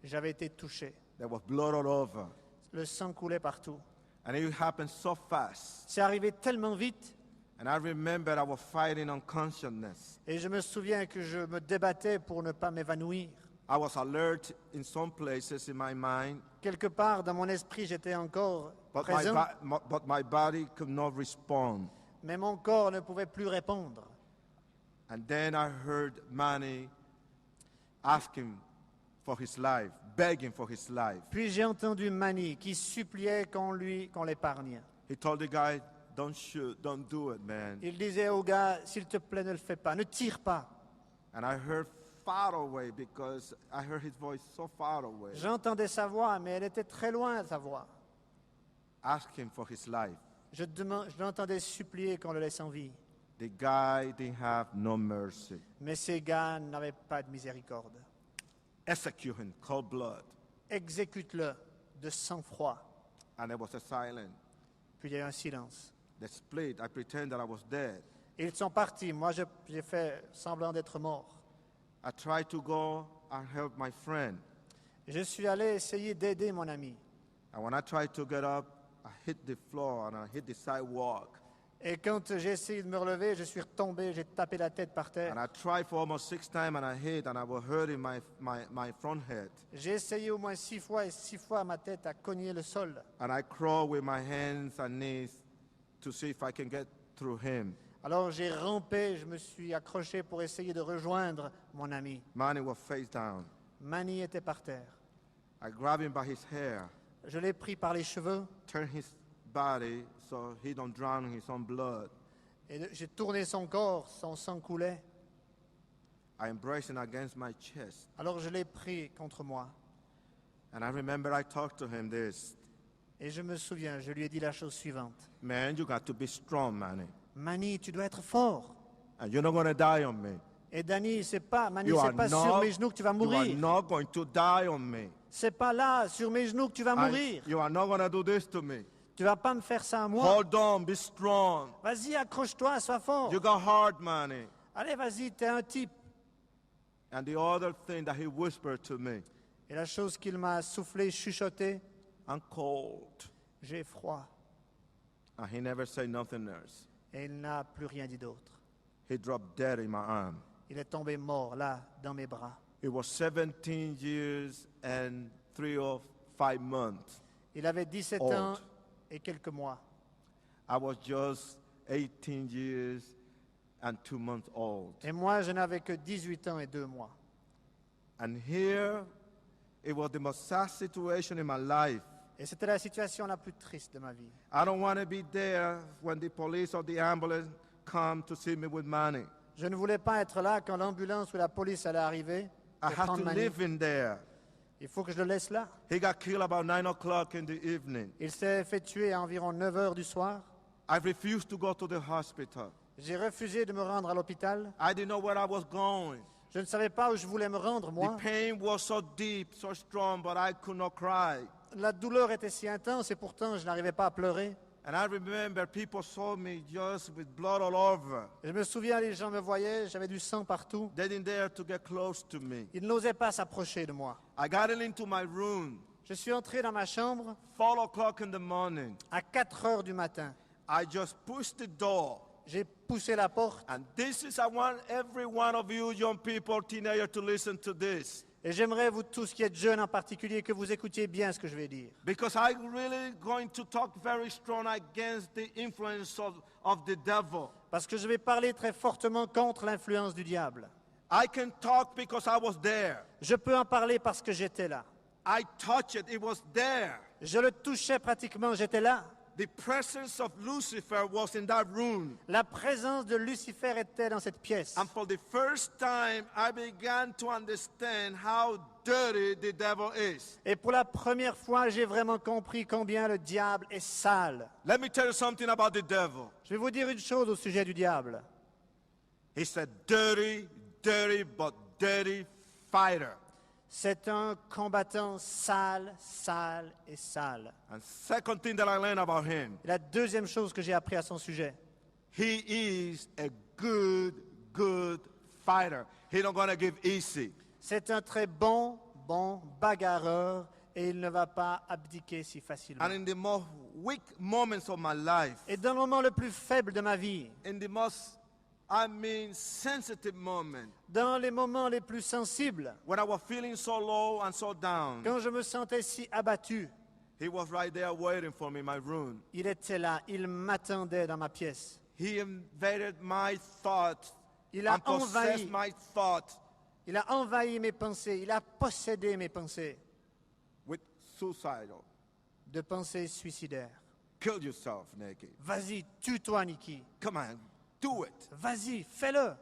j'avais été touché. There was blood all over. Le sang coulait partout. And it happened so fast. C'est arrivé tellement vite And I remember I was fighting unconsciousness. et je me souviens que je me débattais pour ne pas m'évanouir. I was alert in some places in my mind, Quelque part dans mon esprit, j'étais encore but présent, but my body could not respond. mais mon corps ne pouvait plus répondre. And then I heard Manny asking for his life, begging for his life. Puis j'ai entendu Manny qui suppliait qu'on l'épargne. He told the guy, don't shoot, don't do it, man. Il disait au gars, s'il te plaît, ne le fais pas, ne tire pas. And I heard far away because I heard his voice so far away, J'entendais sa voix, mais elle était très loin, sa voix. asking for his life. Je l'entendais supplier qu'on le laisse en vie. The guy didn't have no mercy. Mais ces gars n'avaient pas de miséricorde. Execute him, cold blood. Exécute-le de sang-froid. And there was a silence. Puis il y a eu un silence. The split, I pretend that I was dead. Et ils sont partis. Moi, j'ai fait semblant d'être mort. I tried to go and help my friend. Je suis allé essayer d'aider mon ami. And when I tried to get up, I hit the floor and I hit the sidewalk. Et quand j'ai essayé de me relever, je suis retombé, j'ai tapé la tête par And terre. I tried for almost 6 times and I hit and I was hurting my front head. J'ai essayé au moins 6 fois et 6 fois ma tête a cogné le sol. And I crawled with my hands and knees to see if I can get through him. Alors j'ai rampé, je me suis accroché pour essayer de rejoindre mon ami. Manny was face down. Manny était par terre. I grabbed him by his hair, Je l'ai pris par les cheveux turned his body so he don't drown in his own blood. et j'ai tourné son corps, son sang coulait. I embraced him against my chest. Alors je l'ai pris contre moi. And I remember I talked to him this. Et je me souviens, je lui ai dit la chose suivante. Man, you got to be strong, Manny. Manny, tu dois être fort. And you're not going to die on me. Et Danny, c'est pas, Manny, You c'est are pas sur not- mes genoux que tu vas You are mourir. not going to die on me. C'est pas là, sur mes genoux, que tu vas And mourir. you are not going to do this to me. Tu vas pas me faire ça à moi. Hold on, be strong. Vas-y, accroche-toi, sois fort. You got heart, Manny. Allez, vas-y, t'es un type. And the other thing that he whispered to me, Et la chose qu'il m'a soufflé, chuchoté, I'm cold. j'ai froid. And he never said nothing else. Et il n'a plus rien dit d'autre. He dropped dead in my arm. Il est tombé mort, là, dans mes bras. It was 17 years and 3 or 5 months. Il avait 17 Old. ans et quelques mois. I was just 18 years and 2 months old. Et moi, je n'avais que 18 ans et 2 mois. And here, it was the most sad situation in my life. Et c'était la situation la plus triste de ma vie. I don't want to be there when the police or the ambulance come to see me with money. Je ne voulais pas être là quand l'ambulance ou la police allait arriver. I pour have prendre to Manny. live in there. Il faut que je le laisse là. He got killed about 9 o'clock in the evening. Il s'est fait tuer à environ 9 heures du soir. I refused to go to the hospital. J'ai refusé de me rendre à l'hôpital. I didn't know where I was going. Je ne savais pas où je voulais me rendre, moi. The pain was so deep, so strong, but I could not cry. La douleur était si intense et pourtant je n'arrivais pas à pleurer. And I remember people saw me just with blood all over. Je me souviens, les gens me voyaient, j'avais du sang partout. They didn't dare to get close to me. Ils n'osaient pas s'approcher de moi. I got into my room, Je suis entré dans ma chambre 4 o'clock in the morning. à 4 heures du matin. I just pushed the door. J'ai poussé la porte And this is, I want every one of you young people, teenagers, to listen to this. et j'aimerais, vous tous qui êtes jeunes en particulier, que vous écoutiez bien ce que je vais dire. Because I'm really going to talk very strong against the influence of the devil. Parce que je vais parler très fortement contre l'influence du diable. I can talk because I was there. Je peux en parler parce que j'étais là. I touched it, it was there. Je le touchais pratiquement, j'étais là. The presence of Lucifer was in that room. La présence de Lucifer était dans cette pièce. And for the first time, I began to understand how dirty the devil is. Et pour la première fois, j'ai vraiment compris combien le diable est sale. Let me tell you something about the devil. Je vais vous dire une chose au sujet du diable. He's a dirty, dirty, but dirty fighter. C'est un combattant sale, sale et sale. And second thing that I learned about him, Et la deuxième chose que j'ai appris à son sujet, he is a good fighter. He's not going to give easy. c'est un très bon bagarreur et il ne va pas abdiquer si facilement. And in the most weak moments of my life, Et dans le moment le plus faible de ma vie, in the most, sensitive moment, dans les moments les plus sensibles, when I was feeling so low and so down, quand je me sentais si abattu, he was right there waiting for me in my room. il était là, il m'attendait dans ma pièce. He invaded my thoughts Il a and possessed envahi. my thoughts Il a envahi mes pensées, il a possédé mes pensées, with suicidal. de pensées suicidaires. Kill yourself, Nikki. Vas-y, tue-toi, Nikki. Come on, do it. Vas-y, fais-le.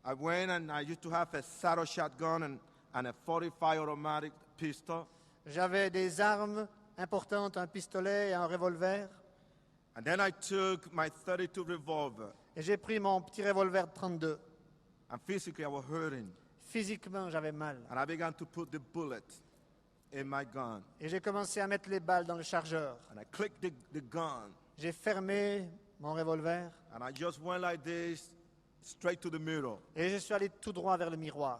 I went and I used to have a saddle shotgun and a 45 automatic pistol. J'avais des armes importantes, un pistolet et un revolver. And then I took my 32 revolver. Et j'ai pris mon petit revolver de 32. And physically I was hurting. Physiquement, j'avais mal. And I began to put the bullet in my gun. Et j'ai commencé à mettre les balles dans le chargeur. And I clicked the gun. J'ai fermé mon revolver And I just went like this, straight to the mirror. et je suis allé tout droit vers le miroir.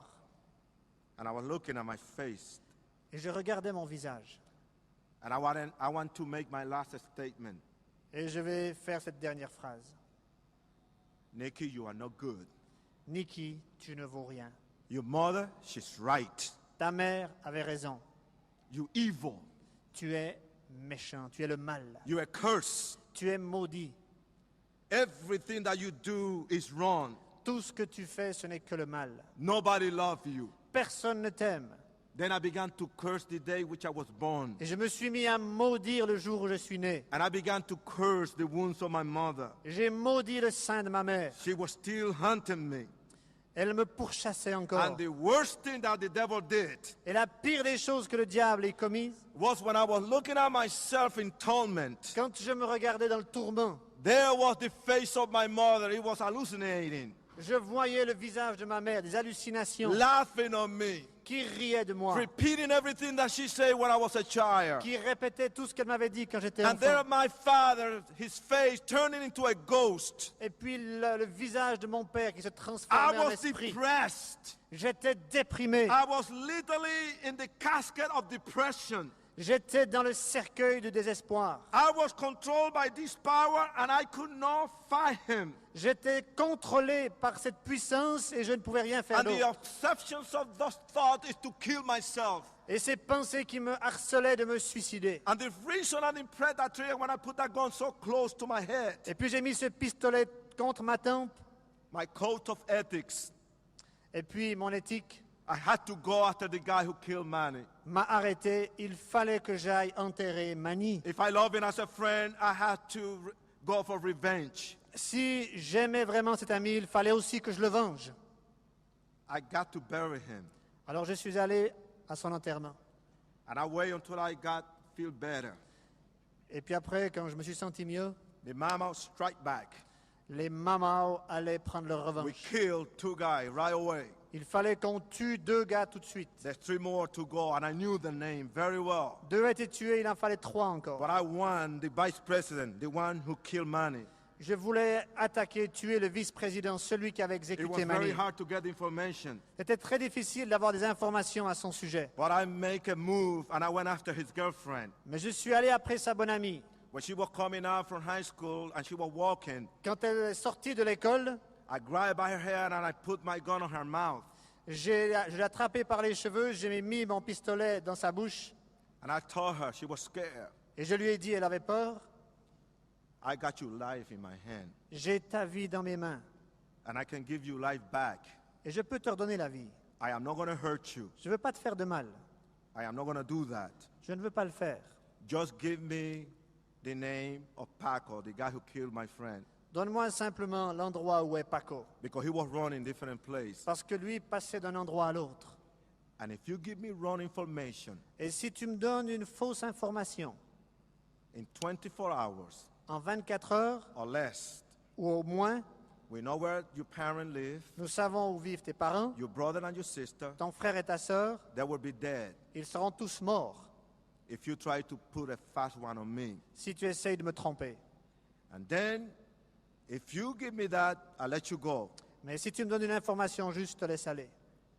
And I was looking at my face. Et je regardais mon visage. And I want to make my last statement. Et je vais faire cette dernière phrase. Nikki, you are not good. Nikki, tu ne vaux rien. Your mother, she's right. Ta mère avait raison. You evil. Tu es méchant, tu es le mal. You're a curse. Tu es maudit. Everything that you do is wrong. Tout ce que tu fais, ce n'est que le mal. Nobody loves you. Personne ne t'aime. Then I began to curse the day which I was born. Et je me suis mis à maudire le jour où je suis né. And I began to curse the wounds of my mother. J'ai maudit le sein de ma mère. She was still hunting me. Elle me pourchassait encore. And the worst thing that the devil did Et la pire des choses que le diable ait commises, was when I was looking at myself in torment. quand je me regardais dans le tourment, There was the face of my mother. It was hallucinating, je voyais le visage de ma mère, des hallucinations, laughing on me, qui riait de moi, repeating everything that she said when I was a child. qui répétait tout ce qu'elle m'avait dit quand j'étais And there enfant. my father, his face turning into a ghost. Et puis le visage de mon père qui se I transformait en was esprit. depressed. J'étais déprimé. I was literally in the casket of depression. J'étais dans le cercueil de désespoir. I was controlled by this power and I could not fight him. J'étais contrôlé par cette puissance et je ne pouvais rien faire And the d'autre. obsessions of those thoughts is to kill myself. Et ces pensées qui me harcelaient de me suicider. And the reason I didn't press that trigger when I put that gun so close to my head, Et puis j'ai mis ce pistolet contre ma tempe. my code of ethics, Et puis mon éthique I had to go after the guy who killed Manny. m'a arrêté. Il fallait que j'aille enterrer Manny. If I love him as a friend, I had to go for revenge. Si j'aimais vraiment cet ami, il fallait aussi que je le venge. I got to bury him. Alors je suis allé à son enterrement. And I waited until I feel better. Et puis après, quand je me suis senti mieux, The mama strike back. les mamans allaient prendre leur We revanche. killed 2 guys right away. Il fallait qu'on tue 2 gars tout de suite. There's 3 more to go, and I knew the name very well. 2 étaient tués, il en fallait 3 encore. But I won the vice president, the one who killed Manny. Je voulais attaquer, tuer le vice-président, celui qui avait It was exécuté very Manny. hard to get information. C'était très difficile d'avoir des informations à son sujet. But I make a move, and I went after his girlfriend. Mais je suis allé après sa bonne amie. When she was coming out from high school and she was walking, Quand elle est sortie de l'école, I grabbed by her hair and I put my gun on her mouth. je l'ai attrapée par les cheveux, j'ai mis mon pistolet dans sa bouche And I told her, she was scared. et je lui ai dit, elle avait peur, I got your life in my hand, j'ai ta vie dans mes mains and I can give you life back. et je peux te redonner la vie. I am not going to hurt you. Je ne veux pas te faire de mal. I am not going to do that. Je ne veux pas le faire. Just give me the name of Paco, the guy who killed my friend, Donne-moi simplement l'endroit où est Paco. because he was running different places. Parce que lui passait d'un endroit à l'autre. And if you give me wrong information, Et si tu me donnes une fausse information, in 24 hours en 24 heures or less, ou au moins, We know where your parents live, Nous savons où vivent tes parents, your brother and your sister. ton frère et ta sœur. They will be dead Ils seront tous morts if you try to put a fast one on me. si tu essayes de me tromper. And then, if you give me that, I'll let you go. Mais si tu me donnes une information juste, je te laisse aller.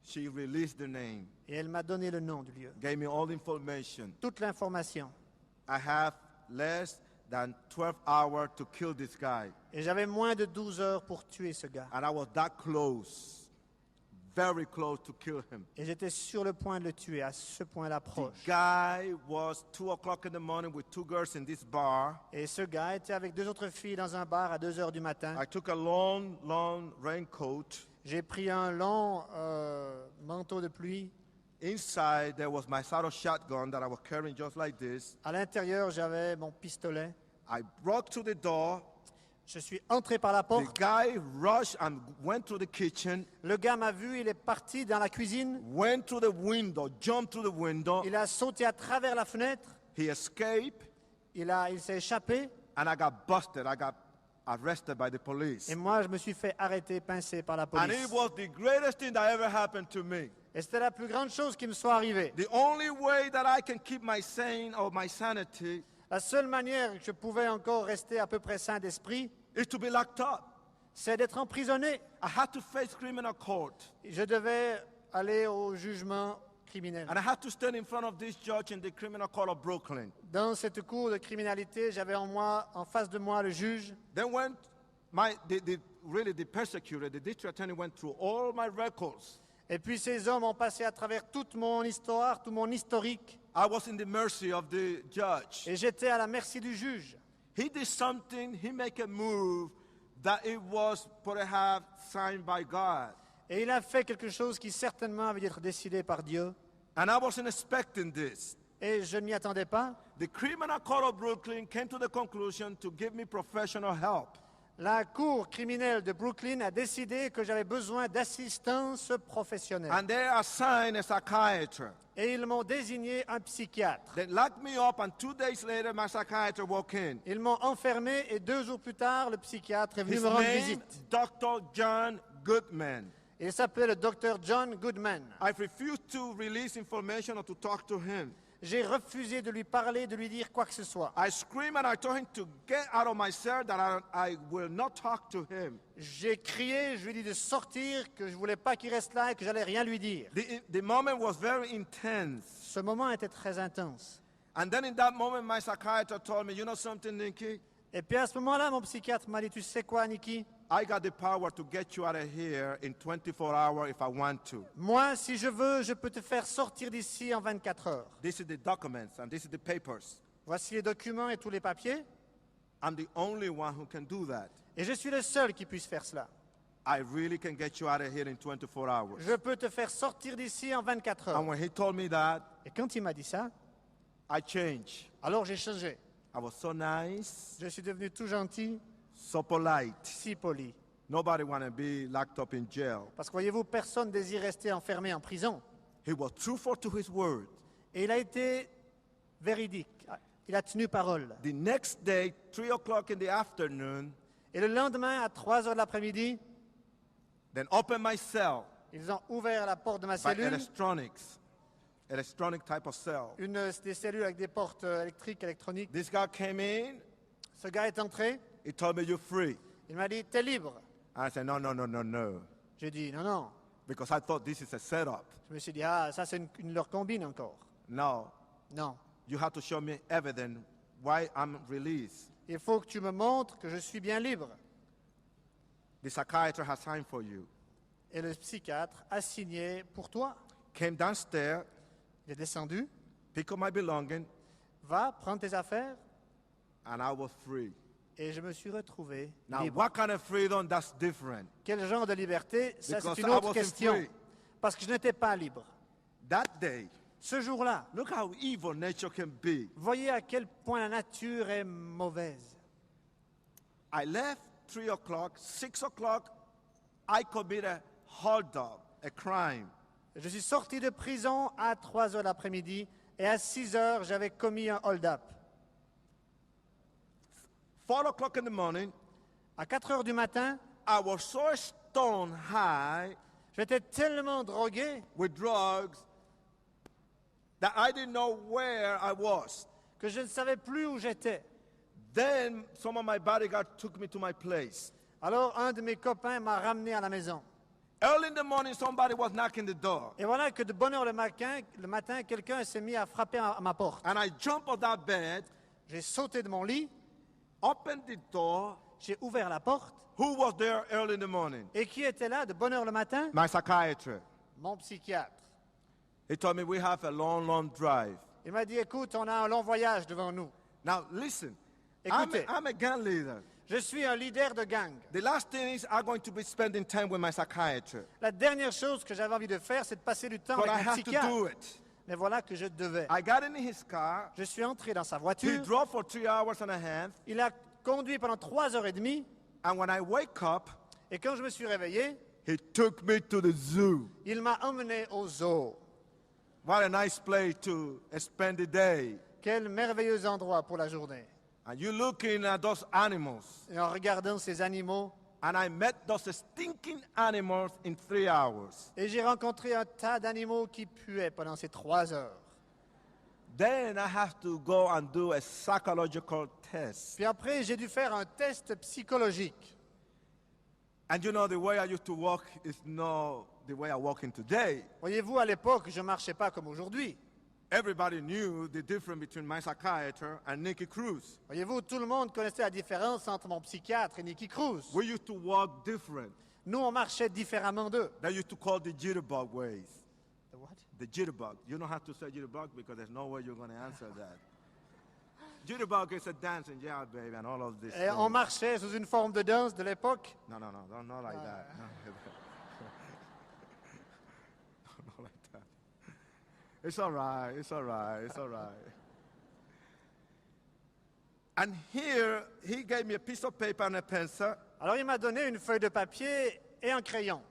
She released the name, Et elle m'a donné le nom du lieu. gave me all the information. Toute l'information. I have less than 12 hours to kill this guy. Et j'avais moins de 12 heures pour tuer ce gars. And I was that close, very close to kill him. Et j'étais sur le point de le tuer, à ce point-là The proche. guy was 2 o'clock in the morning with 2 girls in this bar. Et ce gars était avec 2 autres filles dans un bar à 2 heures du matin. I took a long, long raincoat. J'ai pris un long manteau de pluie. Inside, there was my saddle shotgun that I was carrying just like this. À l'intérieur, j'avais mon pistolet. I broke through the door. Je suis entré par la The porte. guy rushed and went to the kitchen, Le gars m'a vu, il est parti dans la cuisine. went to the window, jumped through the window. Il a sauté à travers la fenêtre. He escaped, Il s'est échappé. and I got busted. I got arrested by the police. Et moi, je me suis fait arrêter, pincer par la And police. it was the greatest thing that ever happened to me. Et c'était la plus grande chose qui me soit arrivée. The only way that I can keep my sane or my sanity La seule manière que je pouvais encore rester à peu près sain d'esprit, is to be locked up. c'est d'être emprisonné. I had to face criminal court. Je devais aller au jugement criminel. And I had to stand in front of this judge in the criminal court of Brooklyn. Dans cette cour de criminalité, j'avais en face de moi le juge. Then when the persecutor, the district attorney went through all my records. Et puis ces hommes ont passé à travers toute mon histoire, tout mon historique. I was in the mercy of the judge. Et j'étais à la merci du juge. He did something, he made a move that it was perhaps signed by God. Et il a fait quelque chose qui certainement avait dû être décidé par Dieu. And I wasn't expecting this. Et je ne m'y attendais pas. The criminal court of Brooklyn came to the conclusion to give me professional help. La cour criminelle de Brooklyn a décidé que j'avais besoin d'assistance professionnelle. And they assigned a psychiatrist. Et ils m'ont désigné un psychiatre. They locked me up, and 2 days later, my psychiatrist walked in. Ils m'ont enfermé et 2 jours plus tard, le psychiatre est venu His me rendre name, visite. Dr. John Goodman. Il s'appelait le docteur John Goodman. I refused to release information or to talk to him. J'ai refusé de lui parler, de lui dire quoi que ce soit. I screamed and I told him to get out of my cell, that I will not talk to him. J'ai crié, je lui ai dit de sortir, que je ne voulais pas qu'il reste là et que j'allais rien lui dire. The moment was very intense. Ce moment était très intense. And then in that moment, my psychiatrist told me, you know something, Nicky? Et puis à ce moment-là, mon psychiatre m'a dit, tu sais quoi, Nicky? I got the power to get you out of here in 24 hours if I want to. Moi, si je veux, je peux te faire sortir d'ici en 24 heures. This is the documents and this is the papers. Voici les documents et tous les papiers. I'm the only one who can do that. Et je suis le seul qui puisse faire cela. I really can get you out of here in 24 hours. Je peux te faire sortir d'ici en 24 heures. And when he told me that, Et quand il m'a dit ça, I changed. alors j'ai changé. I was so nice, Je suis devenu tout gentil, so polite. si poli. Nobody want to be locked up in jail. Parce que voyez-vous, personne désire rester enfermé en prison. He was truthful to his word. Et il a été véridique. Il a tenu parole. The next day, 3 o'clock in the afternoon, Et le lendemain, à 3 heures de l'après-midi, then opened my cell ils ont ouvert la porte de ma by cellule, electronic type of cell. des cellules avec des portes électriques, électroniques. This guy came in, Ce gars est entré, he told me, you're free. il m'a dit, t'es libre. I said, no, no, no, no, no. J'ai dit, non, non. Because I thought this is a setup. Je me suis dit, ah, ça c'est une leur combine encore. No, Non. you have to show me evidence why I'm released. Il faut que tu me montres que je suis bien libre. The psychiatrist has signed for you. Et le psychiatre a signé pour toi. Came downstairs, Il est descendu, pick up my belongings, va, prends tes affaires. and I was free. Et je me suis retrouvé Now, libre. what kind of freedom? That's different. Quel genre de liberté? Ça, Because c'est une I autre wasn't question. free. Parce que je n'étais pas libre. That day, Ce jour-là, look how evil nature can be. voyez à quel point la nature est mauvaise. I left 3 o'clock, 6 o'clock, I committed a hold-up, a crime. Je suis sorti de prison à 3 heures l'après-midi et à 6 heures, j'avais commis un hold-up. 4 o'clock in the morning, À 4 heures du matin, I was so stone high J'étais tellement drogué with drugs that I didn't know where I was. que je ne savais plus où j'étais. Then some of my bodyguards took me to my place. Alors un de mes copains m'a ramené à la maison. Early in the morning, somebody was knocking the door. Et voilà que de bonne heure le matin, quelqu'un s'est mis à frapper à ma porte. And I jumped on that bed, J'ai sauté de mon lit, opened the door. j'ai ouvert la porte. Who was there early in the morning? Et qui était là de bonne heure le matin? My psychiatrist. Mon psychiatre. He told me we have a long, long drive. Il m'a dit, écoute, on a un long voyage devant nous. Now listen, Écoutez. I'm a gang leader. Je suis un leader de gang. The last thing is I'm going to be spending time with my psychiatrist. La dernière chose que j'avais envie de faire, c'est de passer du temps But I avec mon have to psychiatre. do it. Mais voilà que je devais. I got in his car. Je suis entré dans sa He voiture. drove for 3 hours and a half. Il a conduit pendant 3h30. And when I wake up, Et quand je me suis réveillé, he took me to the zoo. il m'a emmené au zoo. What a nice place to spend the day. Quel merveilleux endroit pour la journée. And you looking at those animals. Et en regardant ces animaux, And I met those stinking animals in 3 hours. et j'ai rencontré un tas d'animaux qui puaient pendant ces 3 heures. Then I have to go and do a psychological test. Puis après, j'ai dû faire un test psychologique. And you know, the way I used to walk is not the way I'm walking today. Voyez-vous, à l'époque, je ne marchais pas comme aujourd'hui. Everybody knew the difference between my psychiatrist and Nicky Cruz. Voyez-vous, tout le monde connaissait la différence entre mon psychiatre et Nicky Cruz. We used to walk different. Nous, on marchait différemment d'eux. They used to call the jitterbug ways. The what? The jitterbug. You don't have to say jitterbug because there's no way you're going to answer that. Jitterbug is a dancing, yeah, baby, and all of this. Et on marchait sous une forme de danse de l'époque. No, not like that. No, not like that. It's all right, it's all right, it's all right. And here, he gave me a piece of paper and a pencil. Alors, il m'a donné une feuille de papier et un crayon.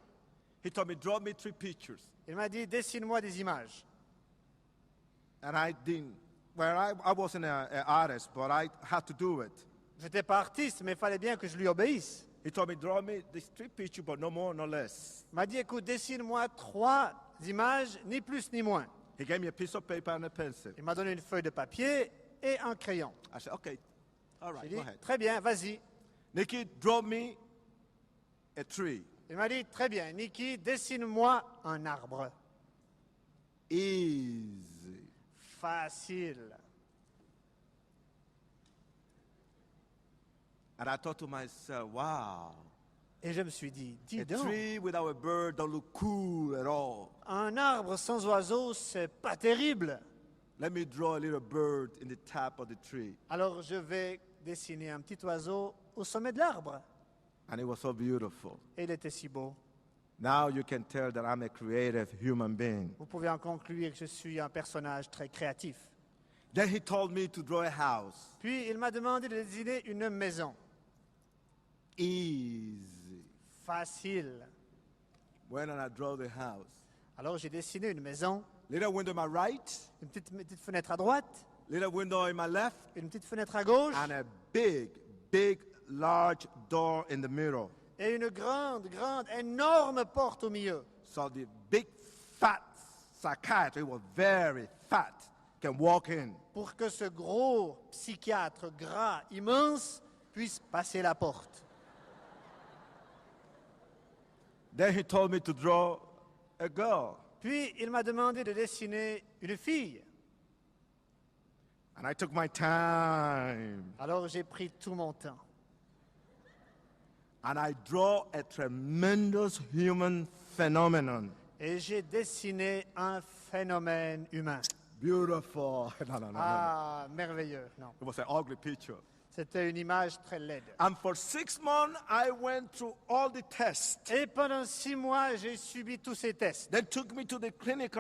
He told me, draw me 3 pictures. Il m'a dit, dessine-moi des images. And I didn't. Well, I wasn't an artist, but I had to do it. Je n'étais pas artiste, mais il fallait bien que je lui obéisse. He told me, draw me these 3 pictures, but no more, no less. Il m'a dit, écoute, dessine-moi 3 images, ni plus ni moins. He gave me a piece of paper and a pencil. Il m'a donné une feuille de papier et un crayon. I said, okay, all right, J'ai go dit, ahead. très bien, vas-y. Nikki, draw me a tree. Il m'a dit, très bien, Nicky, dessine-moi un arbre. Easy. Facile. And I thought to myself, wow, Et je me suis dit, dis a donc, tree without a bird don't look cool at all. un arbre sans oiseau, c'est pas terrible. Let me draw a little bird in the top of the tree. Alors je vais dessiner un petit oiseau au sommet de l'arbre. And it was so beautiful. Et il était si beau. Now you can tell that I'm a creative human being. Vous pouvez en conclure que je suis un personnage très créatif. Then he told me to draw a house. Puis il m'a demandé de dessiner une maison. Easy. Facile. When I draw the house. Alors j'ai dessiné une maison, Little window in my right, une petite fenêtre à droite, little window in my left, une petite fenêtre à gauche and a big, large door in the middle. et une grande, énorme porte au milieu. So the big, fat psychiatrist was very fat, can walk in. Pour que ce gros psychiatre gras, immense, puisse passer la porte. Then he told me to draw a girl. Puis il m'a demandé de dessiner une fille. And I took my time. Alors j'ai pris tout mon temps. And I draw a tremendous human phenomenon. Et j'ai dessiné un phénomène humain. Beautiful. No. Ah, merveilleux. Non, It was an ugly picture. c'était une image très laide. And for 6 months, I went through all the tests. Et pendant 6 mois, j'ai subi tous ces tests. They took me to the clinics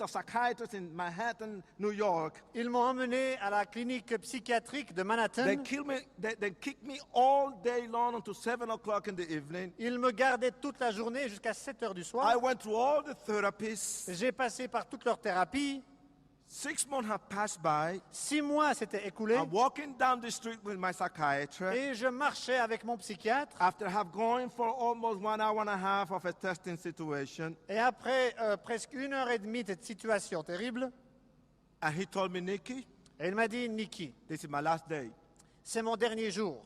of psychiatrists in Manhattan, New York. Ils m'ont emmené à la clinique psychiatrique de They Manhattan. kicked me all day long until 7 o'clock in the evening. Ils me gardaient toute la journée jusqu'à 7 heures du I soir. went through all the therapists. J'ai passé par toute leur thérapie. 6 months have passed by. 6 mois s'étaient écoulés I'm walking down the street with my psychiatrist. et je marchais avec mon psychiatre. After have going for almost 1 hour and a half of a testing situation, Et après presque 1 heure et demie de cette situation terrible, and he told me, Nicky, et il m'a dit, Nicky, this is my last day. c'est mon dernier jour.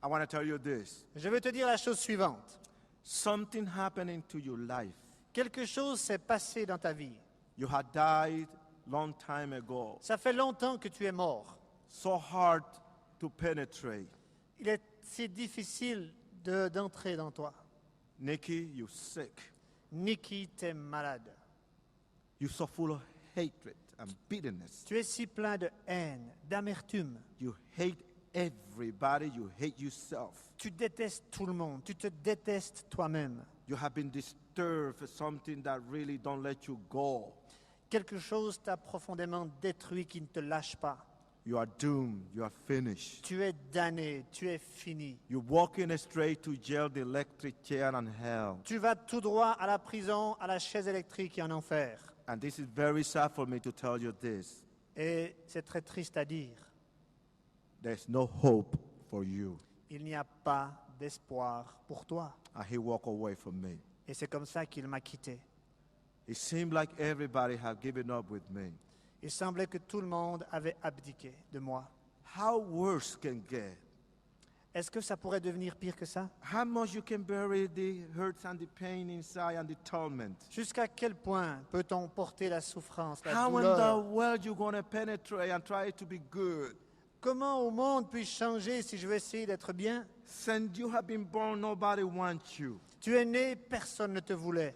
I want to tell you this. Je veux te dire la chose suivante. Something happening to your life. Quelque chose s'est passé dans ta vie. You had died long time ago. Ça fait longtemps que tu es mort. So hard to penetrate. Il est si difficile d'entrer dans toi. Nicky, you're sick. Nicky, t'es malade. You're so full of hatred and bitterness. Tu es si plein de haine, d'amertume. You hate everybody. You hate yourself. Tu détestes tout le monde. Tu te détestes toi-même. You have been disturbed for something that really don't let you go. Quelque chose t'a profondément détruit qui ne te lâche pas. You are doomed. You are finished. Tu es damné, tu es fini. You're walking straight to jail, the electric chair, and hell. Tu vas tout droit à la prison, à la chaise électrique et en enfer. And this is very sad for me to tell you this. Et c'est très triste à dire. There's no hope for you. Il n'y a pas d'espoir pour toi. And he walked away from me. Et c'est comme ça qu'il m'a quitté. It seemed like everybody had given up with me. Il semblait que tout le monde avait abdiqué de moi. How worse can get? Est-ce que ça pourrait devenir pire que ça? How much you can bury the hurts and the pain inside and the torment? Jusqu'à quel point peut-on porter la souffrance, la How in douleur? the world you going to penetrate and try to be good? Comment au monde puis-je changer si je veux essayer d'être bien? Since you have been born, nobody wants you. Tu es né, personne ne te voulait.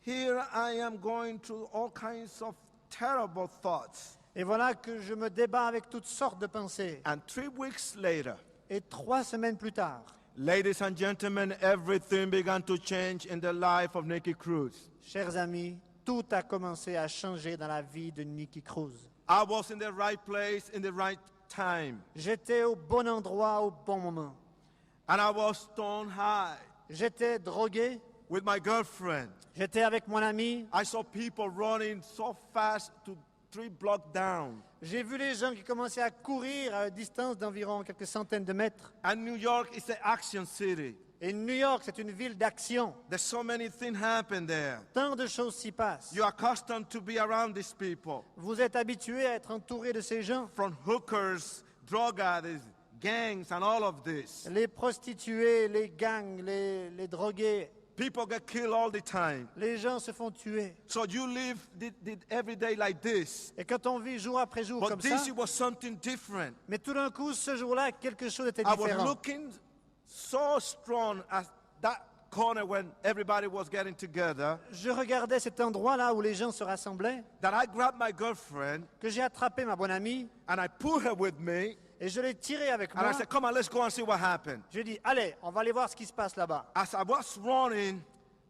Here I am going through all kinds of terrible thoughts. Et voilà que je me débat avec toutes sortes de pensées. And 3 weeks later, Et 3 semaines plus tard, ladies and gentlemen, everything began to change in the life of Nicky Cruz. chers amis, tout a commencé à changer dans la vie de Nicky Cruz. I was in the right place in the right time. J'étais au bon endroit au bon moment. And I was stone high J'étais drogué, with my girlfriend. j'étais avec mon ami. I saw people running so fast to 3 blocks down. J'ai vu les gens qui commençaient à courir à une distance d'environ quelques centaines de mètres. And New York is an action city. Et New York, c'est une ville d'action. There's so many things happen there. Tant de choses s'y passent. You're accustomed to be around these people. Vous êtes habitué à être entouré de ces gens. From hookers, drug addicts, gangs, and all of this. Les prostituées, les gangs, les drogués. People get killed all the time. Les gens se font tuer. So you live every day like this. Et quand on vit jour après jour But comme this ça, was something different. mais tout d'un coup, ce jour-là, quelque chose était I was différent. looking so strong at that corner when everybody was getting together Je regardais cet endroit-là où les gens se rassemblaient, that I grabbed my girlfriend que j'ai attrapé ma bonne amie, and I pulled her with me et je l'ai tirée avec and moi. I said, come on, let's go and see what happened. Je dis, allez, on va aller voir ce qui se passe là-bas. As I was running,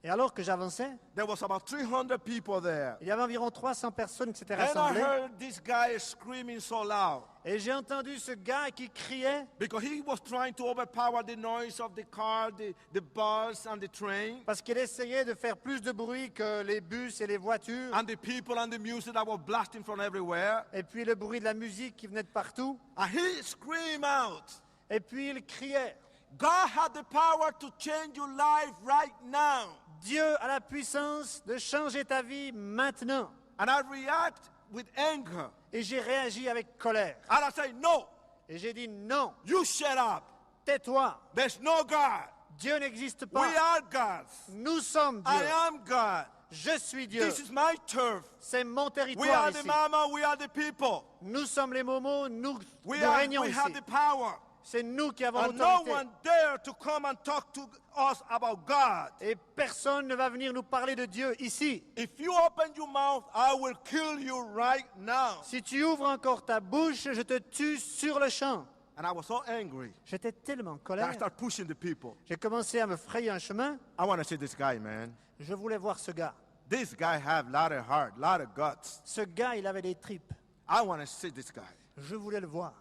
Et alors que j'avançais, there was about 300 people there. il y avait environ 300 personnes qui s'étaient And I rassemblées. heard this guy screaming so loud Et j'ai entendu ce gars qui criait because he was trying to overpower the noise of the car, the bus, and the train, parce qu'il essayait de faire plus de bruit que les bus et les voitures. and the people and the music that were blasting from everywhere. Et puis le bruit de la musique qui venait de partout. And he screamed out, Et puis il criait. God had the power to change your life right now. Dieu a la puissance de changer ta vie maintenant. And I react with anger. Et j'ai réagi avec colère. And I say, no, Et j'ai dit non, you shut up. tais-toi. There's no God. Dieu n'existe We pas. are gods. Nous sommes I Dieu. am God. Je suis Dieu. This is my turf. C'est mon We territoire are the ici. mama, we are the people. Nous sommes les momos, nous We régnons have ici. the power. C'est nous qui avons And no l'autorité. one dare to come and talk to us about God. Et personne ne va venir nous parler de Dieu ici. If you open your mouth, I will kill you right now. Si tu ouvres encore ta bouche, je te tue sur le champ. And I was so angry J'étais tellement en that I colère. started pushing the people. J'ai commencé à me frayer un chemin. I want to see this guy, man. Je voulais voir ce gars. This guy have a lot of heart, a lot of guts. Ce gars, il avait des tripes. I want to see this guy. Je voulais le voir.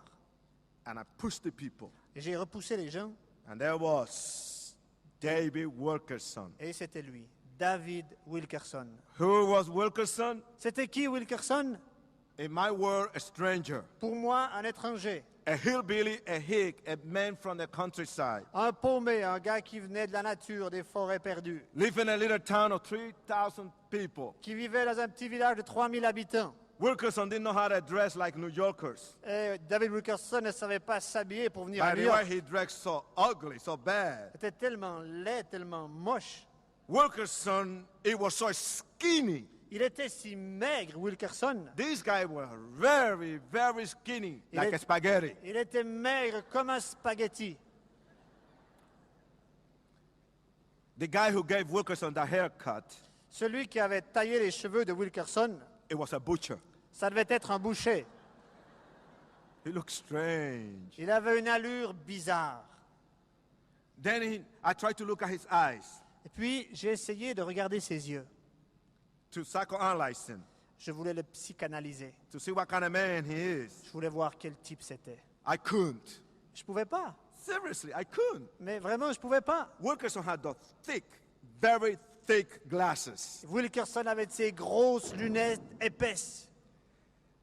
And I pushed the people. Et j'ai repoussé les gens. And there was David Wilkerson. Et c'était lui, David Wilkerson. Who was Wilkerson? C'était qui Wilkerson? In my world, a stranger. Pour moi, un étranger. A hillbilly, a hick, a man from the countryside. Un paumé, un gars qui venait de la nature, des forêts perdues. Live in a little town of 3,000 people. Qui vivait dans un petit village de 3000 habitants. Wilkerson didn't know how to dress like New Yorkers. Et David Wilkerson ne savait pas s'habiller pour venir By à the New way, York. he dressed so ugly, so bad. C'était tellement laid, tellement moche. Wilkerson, it was so skinny. Il était si maigre, Wilkerson. These guys were very, very skinny, Il like est- a spaghetti. Il était maigre comme un spaghetti. The guy who gave Wilkerson the haircut, Celui qui avait taillé les cheveux de Wilkerson, it was a butcher. ça devait être un boucher. He looked strange. Il avait une allure bizarre. Then I tried to look at his eyes Et puis, j'ai essayé de regarder ses yeux. to psychoanalyze him, Je voulais le psychanalyser. to see what kind of man he is. Je voulais voir quel type c'était. I couldn't. Je pouvais pas. Seriously, I couldn't. Mais vraiment, je pouvais pas. Wilkerson had the thick, very thick glasses. Wilkerson avait de ces grosses lunettes épaisses.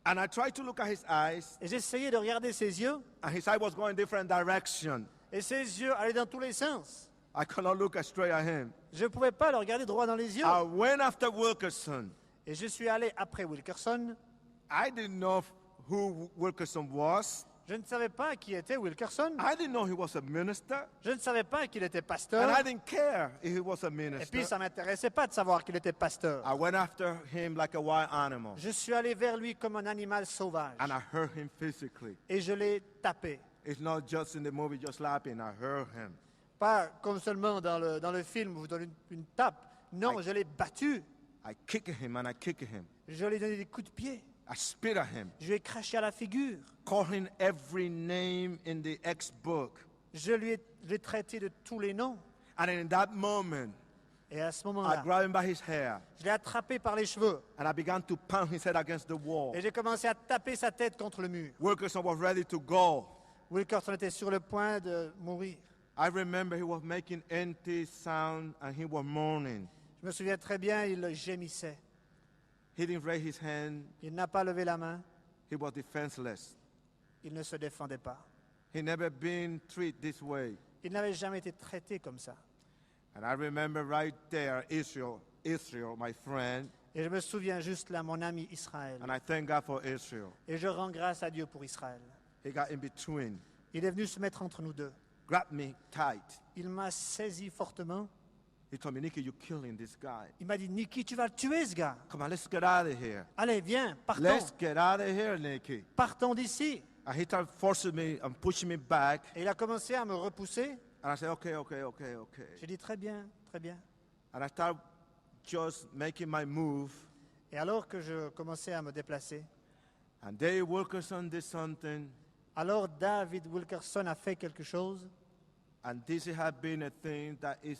And I tried to look at his eyes, Et j'essayais de regarder ses yeux. and his eye was going different direction. Et ses yeux allaient dans tous les sens. I could not look straight at him. Je ne pouvais pas le regarder droit dans les yeux. I went after Wilkerson. Et je suis allé après Wilkerson. I didn't know who Wilkerson was. Je ne savais pas qui était Wilkerson. I didn't know he was a minister. Je ne savais pas qu'il était And pasteur. I didn't care if he was a Et puis, minister. ça ne m'intéressait pas de savoir qu'il était pasteur. I went after him like a wild animal. Je suis allé vers lui comme un animal sauvage. And I hurt him physically. Et je l'ai tapé. It's not just in the movie, just slapping. I hurt him. Pas comme seulement dans le film où vous donnez une tape. Non, je l'ai battu. I kicked him and I kicked him. Je lui ai donné des coups de pied. I spit at him. Je lui ai craché à la figure. Calling every name in the ex-book. Je l'ai traité de tous les noms. And in that moment, Et à ce I moment-là, grabbed him by his hair je l'ai attrapé par les cheveux. and I began to pound his head against the wall. Et j'ai commencé à taper sa tête contre le mur. Wilkerson was ready to go. Wilkerson était sur le point de mourir. I remember he was making empty sound and he was moaning. Je me souviens très bien, il gémissait. He didn't raise his hand. Il n'a pas levé la main. He was defenseless. Il ne se défendait pas. He never been treated this way. Il n'avait jamais été traité comme ça. And I remember right there, Israel, my friend, Et je me souviens juste là, mon ami Israël. and I thank God for Israel. Et je rends grâce à Dieu pour Israël. He got in between, Il est venu se mettre entre nous deux. grabbed me tight. Il m'a saisi fortement. He told me, Nicky, you're killing this guy. Il m'a dit, Nicky, tu vas le tuer, ce gars. Come on, let's get out of here. Allez, viens, partons. Let's get out of here, Nicky. Partons d'ici. And he started forcing me and pushing me back. Et il a commencé à me repousser. And I said, okay. J'ai dit, très bien, très bien. And I started just making my move. Et alors que je commençais à me déplacer, And Dave Wilkerson did something. alors David Wilkerson a fait quelque chose. And this has been a thing that is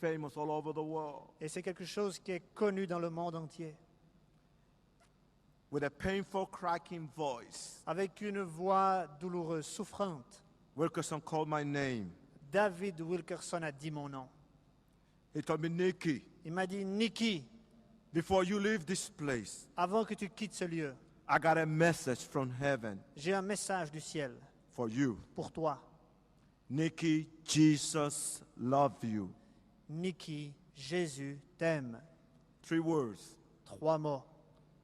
famous all over the world. Et c'est quelque chose qui est connu dans le monde entier. With a painful, cracking voice, Avec une voix douloureuse, souffrante, Wilkerson called my name. David Wilkerson a dit mon nom. He told me, Nicky, Il m'a dit, Nicky, before you leave this place, avant que tu quittes ce lieu, I got a message from heaven j'ai un message du ciel for you. pour toi. Nicky, Jesus love you. Nicky, Jésus t'aime. 3 words. 3 mots.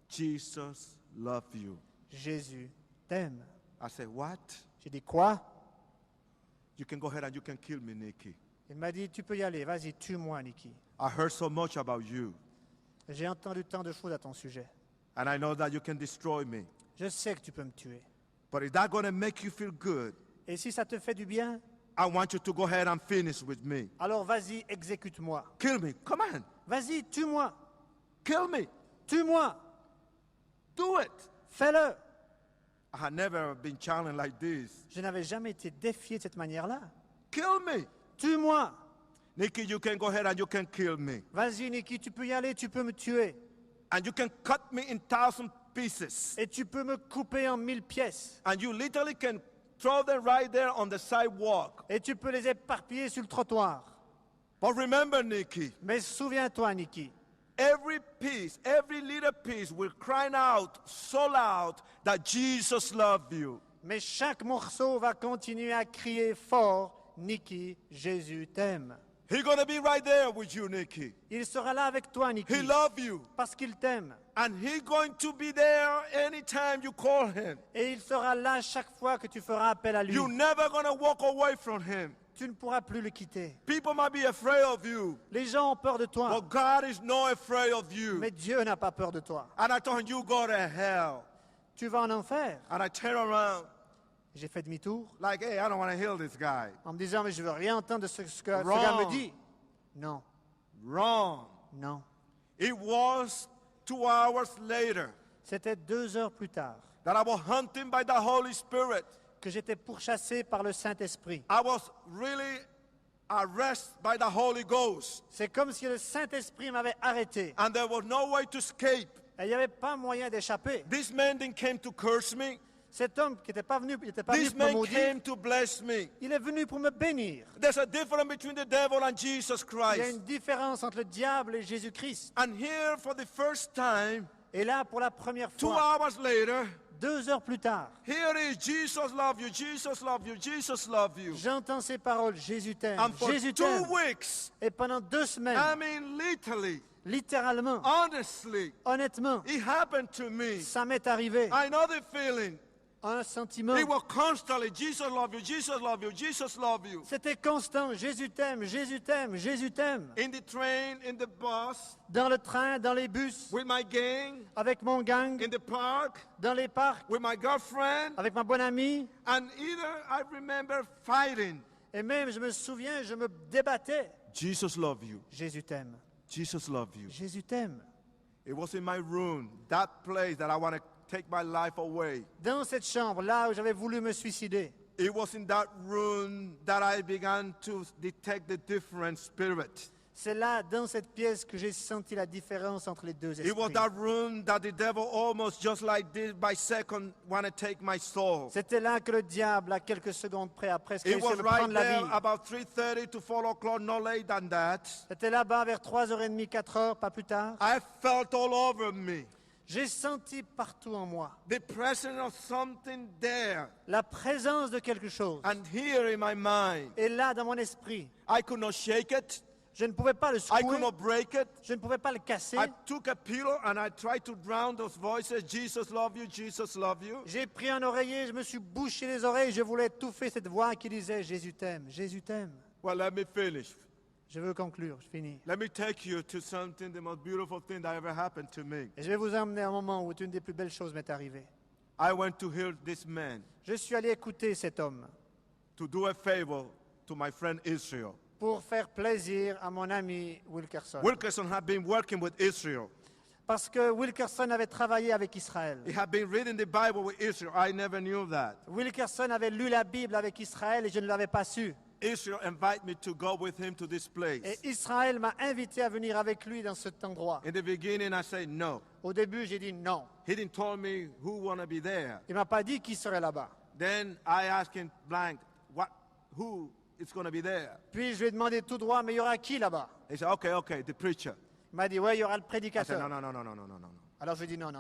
Jesus love you. Jésus t'aime. I said, what? J'ai dit quoi? You can go ahead and you can kill me, Nicky. Il m'a dit, tu peux y aller, vas-y, tue-moi, Nicky. I heard so much about you. J'ai entendu tant de choses à ton sujet. And I know that you can destroy me. Je sais que tu peux me tuer. But is that going to make you feel good? Et si ça te fait du bien, I want you to go ahead and finish with me. alors vas-y, exécute-moi. Kill me. Come on. Vas-y, tue-moi. Kill me. Tue-moi. Do it. Fais-le. I had never been challenged like this. Je n'avais jamais été défié de cette manière-là. Kill me. Tue-moi. Nicky, you can go ahead and you can kill me. Vas-y, Nicky, tu peux y aller, tu peux me tuer. And you can cut me in 1,000 pieces. Et tu peux me couper en 1000 pièces. And you literally can throw them right there on the sidewalk. Et tu peux les éparpiller sur le trottoir. But remember, Nicky, Mais souviens-toi, Nicky, every every little piece will cry out so loud that Jesus loved you. Mais chaque morceau va continuer à crier fort, Nikki, Jésus t'aime. He's going to be right there with you, Nikki. Il sera là avec toi, Nikki, He loves you. parce qu'il t'aime. And he's going to be there anytime you call him. Et il sera là chaque fois que tu feras appel à lui. You're never going to walk away from him. Tu ne pourras plus le quitter. People might be afraid of you, Les gens ont peur de toi, but God is not afraid of you. mais Dieu n'a pas peur de toi. And I told him, you go to hell. Tu vas en enfer. And I turn around J'ai fait demi-tour like, hey, I don't want to heal this guy. en me disant, mais je veux rien entendre de ce que ce gars Wrong. me dit. Non, Wrong. non. It was 2 hours later C'était 2 heures plus tard that I was hunted by the Holy Spirit. que j'étais pourchassé par le Saint-Esprit. I was really arrested by the Holy Ghost. C'est comme si le Saint-Esprit m'avait arrêté. And there was no way to escape. Et il n'y avait pas moyen d'échapper. This man didn't came to curse me. Cet homme qui n'était pas venu, il était pas venu This pour me man maudire, came to bless me. il est venu pour me bénir. There's a difference between the devil and Jesus Il y a Christ. une différence entre le diable et Jésus-Christ. And here, for the first time, Et là, pour la première 2 fois, hours later, 2 heures plus tard, here is Jesus love you, Jesus love you, Jesus love you. j'entends ces paroles, Jésus t'aime, And for Jésus 2 t'aime. weeks, Et pendant 2 semaines, I mean literally, littéralement, honestly, honnêtement, it happened to me. ça m'est arrivé. I know the feeling. Un sentiment. It was constantly, Jesus love you, Jesus love you, Jesus love you. C'était constant. Jésus t'aime, Jésus t'aime, Jésus t'aime. In the train, in the bus, Dans le train, dans les bus, with my gang, avec mon gang, in the park, dans les parcs, with my girlfriend, avec ma bonne amie. and either I remember fighting. Et même, je me souviens, je me débattais. Jesus love you, Jésus t'aime, Jesus love you. Jésus t'aime. It was in my room, that place that I want to take my life away. Dans cette chambre, là où j'avais voulu me suicider, It was in that room that I began to detect the different spirit. c'est là, dans cette pièce, que j'ai senti la différence entre les deux It was esprits. that room that the devil almost just like this by second want to take my soul. C'était là que le diable, à quelques secondes près, a presque It réussi à was me right prendre la there vie. about 3:30 to 4 o'clock, no later than that. C'était là-bas vers 3h30, 4h, pas plus tard. I felt all over me J'ai senti partout en moi the presence of something there. la présence de quelque chose. And here in my mind, Et là, dans mon esprit, I could not shake it. je ne pouvais pas le I could secouer, not break it. je ne pouvais pas le casser. I took a pillow and I tried to drown those voices. Jesus love you, Jesus love you. J'ai pris un oreiller, je me suis bouché les oreilles, je voulais étouffer cette voix qui disait « Jésus t'aime, Jésus t'aime Well, let me finish. ». Je veux conclure, je finis. Let me take you to something, the most beautiful thing that ever happened to me. Et je vais vous emmener à un moment où une des plus belles choses m'est arrivée. I went to hear this man Je suis allé écouter cet homme to do a favor to my friend Israel. pour faire plaisir à mon ami Wilkerson. Wilkerson had been working with Israel. Parce que Wilkerson avait travaillé avec Israël. He had been reading the Bible with Israel. I never knew that. Wilkerson avait lu la Bible avec Israël et je ne l'avais pas su. Israel invited me to go with him to this place. Et Israël m'a invité à venir avec lui dans cet endroit. In the beginning, I said no. Au début, j'ai dit non. He didn't tell me who wanna be there. Il m'a pas dit qui serait là-bas. Then I asked him blank, who is gonna be there? Puis je lui ai demandé tout droit, mais il y aura qui là-bas? He said, okay, the preacher. Il m'a dit, ouais, il y aura le I said, prédicateur. no. Alors je lui ai dit, non.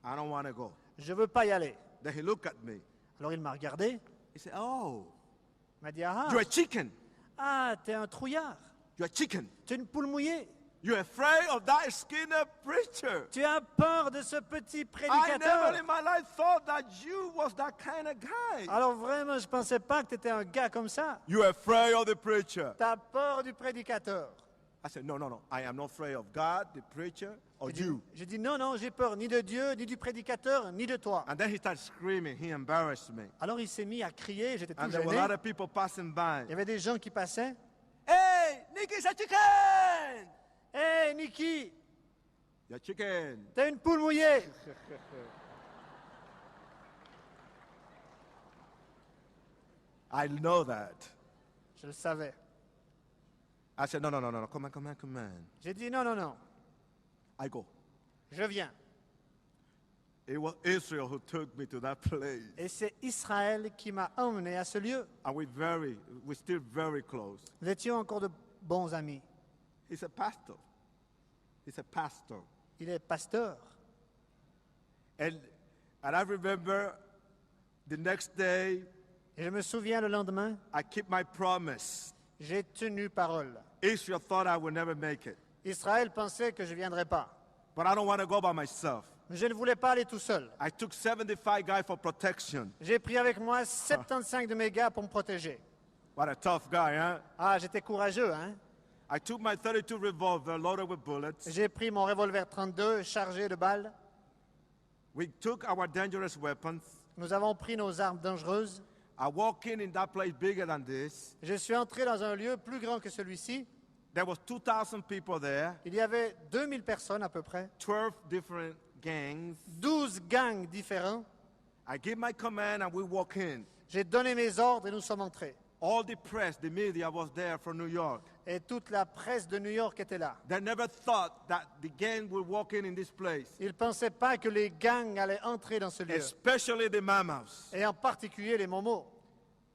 I don't wanna go. Je veux pas y aller. Then he looked at me. Alors il m'a regardé. He said, oh, Il m'a dit, ah, you're a chicken. t'es un trouillard. You're a chicken. Tu es une poule mouillée. You're afraid of that skinner preacher. Tu as peur de ce petit I prédicateur. never in my life thought that you was that kind of guy. Alors vraiment, je pensais pas que tu étais un gars comme ça. You're afraid of the preacher. Tu as peur du prédicateur. I said, no. I am not afraid of God, the preacher, or you. J'ai dit, non, j'ai peur ni de Dieu, ni du prédicateur, ni de toi. And then he started screaming. He embarrassed me. Alors il s'est mis à crier, j'étais tout And there were a gêné. lot of people passing by. Il y avait des gens qui passaient. Hey, Nicky's a chicken! Hé, Nicky, You're a chicken. t'es une poule mouillée. I know that. Je le savais. I said, no. Come on. J'ai dit, non, I go. je viens. It was Israel who took me to that place. Et c'est Israël qui m'a emmené à ce lieu. And we're still very close. Nous étions encore de bons amis. He's a pastor. Il est pasteur. And I remember the next day, Et je me souviens le lendemain, I keep my promise. j'ai tenu parole. Israel thought I would never make it. Israël pensait que je ne viendrais pas. But I don't want to go by myself. Mais je ne voulais pas aller tout seul. I took 75 guys for protection. J'ai pris avec moi 75 de mes gars pour me protéger. What a tough guy, huh? Ah, j'étais courageux, hein? I took my 32 revolver loaded with bullets. J'ai pris mon revolver 32 chargé de balles. We took our dangerous weapons. Nous avons pris nos armes dangereuses. I walked in that place bigger than this. Je suis entré dans un lieu plus grand que celui-ci. There was 2,000 people there, Il y avait 2000 personnes à peu près, 12 different gangs. 12 gangs différents. I give my command and we walk in. J'ai donné mes ordres et nous sommes entrés. All the press, the media was there from New York. Et toute la presse de New York était là. They never thought that the gang would walk in this place, Ils ne pensaient pas que les gangs allaient entrer dans ce lieu. especially the Mamas. Et en particulier les momos.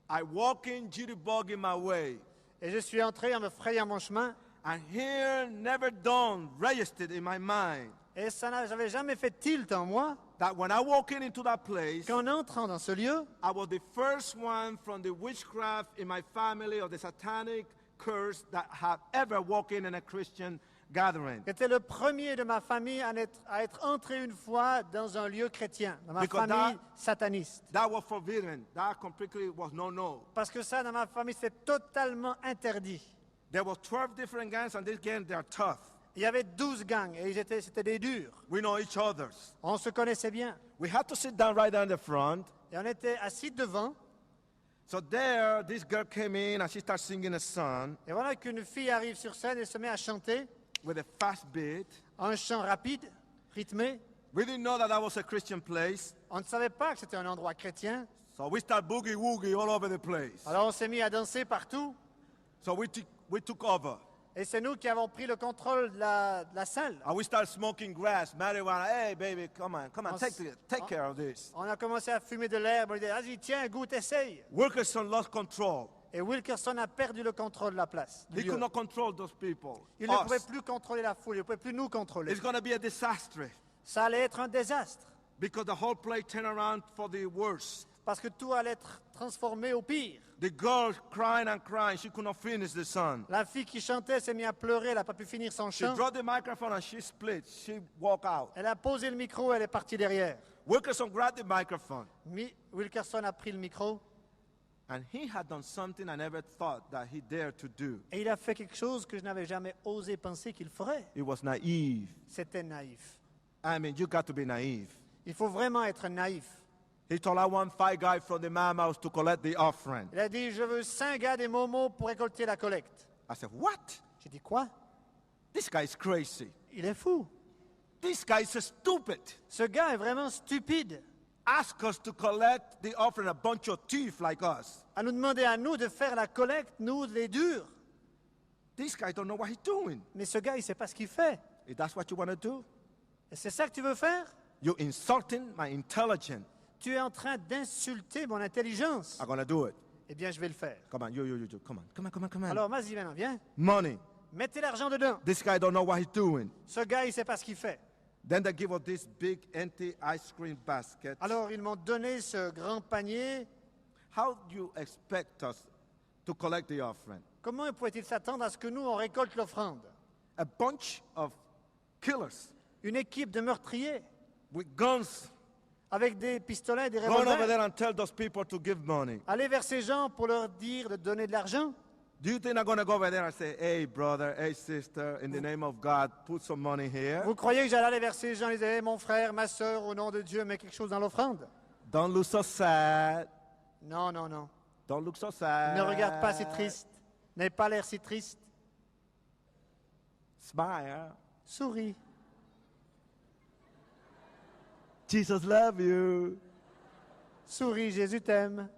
I walk in, jitterbugging my way, Et je suis entré en me frayant mon chemin. and here never dawned, registered in my mind, Et j'avais jamais fait tilt en moi that when I walk in into that place, qu'en entrant dans ce lieu, I was the first one from the witchcraft in my family or the satanic curse that have ever walked in a Christian gathering. j'étais le premier de ma famille à être entré une fois dans un lieu chrétien, dans ma Because famille sataniste. That was forbidden. That completely was no. Parce que ça, dans ma famille, c'est totalement interdit. There were 12 different gangs, and these gangs, they are tough. Il y avait 12 gangs et c'était des durs. We know each other's. On se connaissait bien. We had to sit down right down the front. Et on était assis devant. So there, this girl came in and she started singing a song Et voilà qu'une fille arrive sur scène et se met à chanter with a fast beat. un chant rapide, rythmé. We didn't know that that was a Christian place. On ne savait pas que c'était un endroit chrétien. So we start boogie woogie all over the place. Alors on s'est mis à danser partout. So we took over. Et c'est nous qui avons pris le contrôle de la salle. And we started smoking grass, marijuana. Hey, baby, come on, On take s- care of this. On a commencé à fumer de l'herbe. On lui dit, vas-y, tiens, goûte, essaye. Wilkerson lost control. Et Wilkerson a perdu le contrôle de la place. du He lieu. could not control those people. Il ne pouvait Us. plus contrôler la foule. Il ne pouvait plus nous contrôler. It's going to be a disaster Ça allait être un désastre. because the whole place turned around for the worst. Parce que tout allait être transformé au pire. The girl crying and crying. She could not finish the song. La fille qui chantait s'est mise à pleurer. Elle n'a pas pu finir son She chant. dropped the microphone and she split. She walked out. Elle a posé le micro. Elle est partie derrière. Wilkerson grabbed the microphone Wilkerson a pris le micro. and he had done something I never thought that he dared to do. Et il a fait quelque chose que je n'avais jamais osé penser qu'il ferait. It was naive. C'était naïf. I mean, you got to be naive. Il faut vraiment être naïf. He told, I want 5 guys from the Mamas to collect the offering. Il a dit, je veux 5 gars des momos pour récolter la collecte. I said, what? J'ai dit, quoi? This guy is crazy. Il est fou. This guy is stupid. Ce gars est vraiment stupide. Ask us to collect the offering, a bunch of thieves like us. À nous demander à nous de faire la collecte, nous, les durs. This guy don't know what he's doing. Mais ce gars, il ne sait pas ce qu'il fait. If that's what you want to do, Et c'est ça que tu veux faire? you're insulting my intelligence. Tu es en train d'insulter mon intelligence. I'm going to do it. Eh bien, je vais le faire. Come on, you. Come on. Alors, vas-y maintenant, viens. Money. Mettez l'argent dedans. This guy don't know what he's doing. Ce gars, il ne sait pas ce qu'il fait. Then they give us this big empty ice cream basket. Alors, ils m'ont donné ce grand panier. How do you expect us to collect the offering? Comment pouvait-il s'attendre à ce que nous, on récolte l'offrande? A bunch of killers Une équipe de meurtriers with guns avec des pistolets et des run over revolvers. there and tell those people to give money. Allez vers ces gens pour leur dire de donner de l'argent. Do you think I'm going to go over there and say, hey, brother, hey, sister, in the name of God, put some money here? Vous croyez que j'allais aller vers ces gens et dire, hey, mon frère, ma soeur, au nom de Dieu, mets quelque chose dans l'offrande? Don't look so sad. Non, non, non. Don't look so sad. Ne regarde pas si triste. N'aie pas l'air si triste. Smile. Souris. Jesus love you. Souris, Jésus t'aime.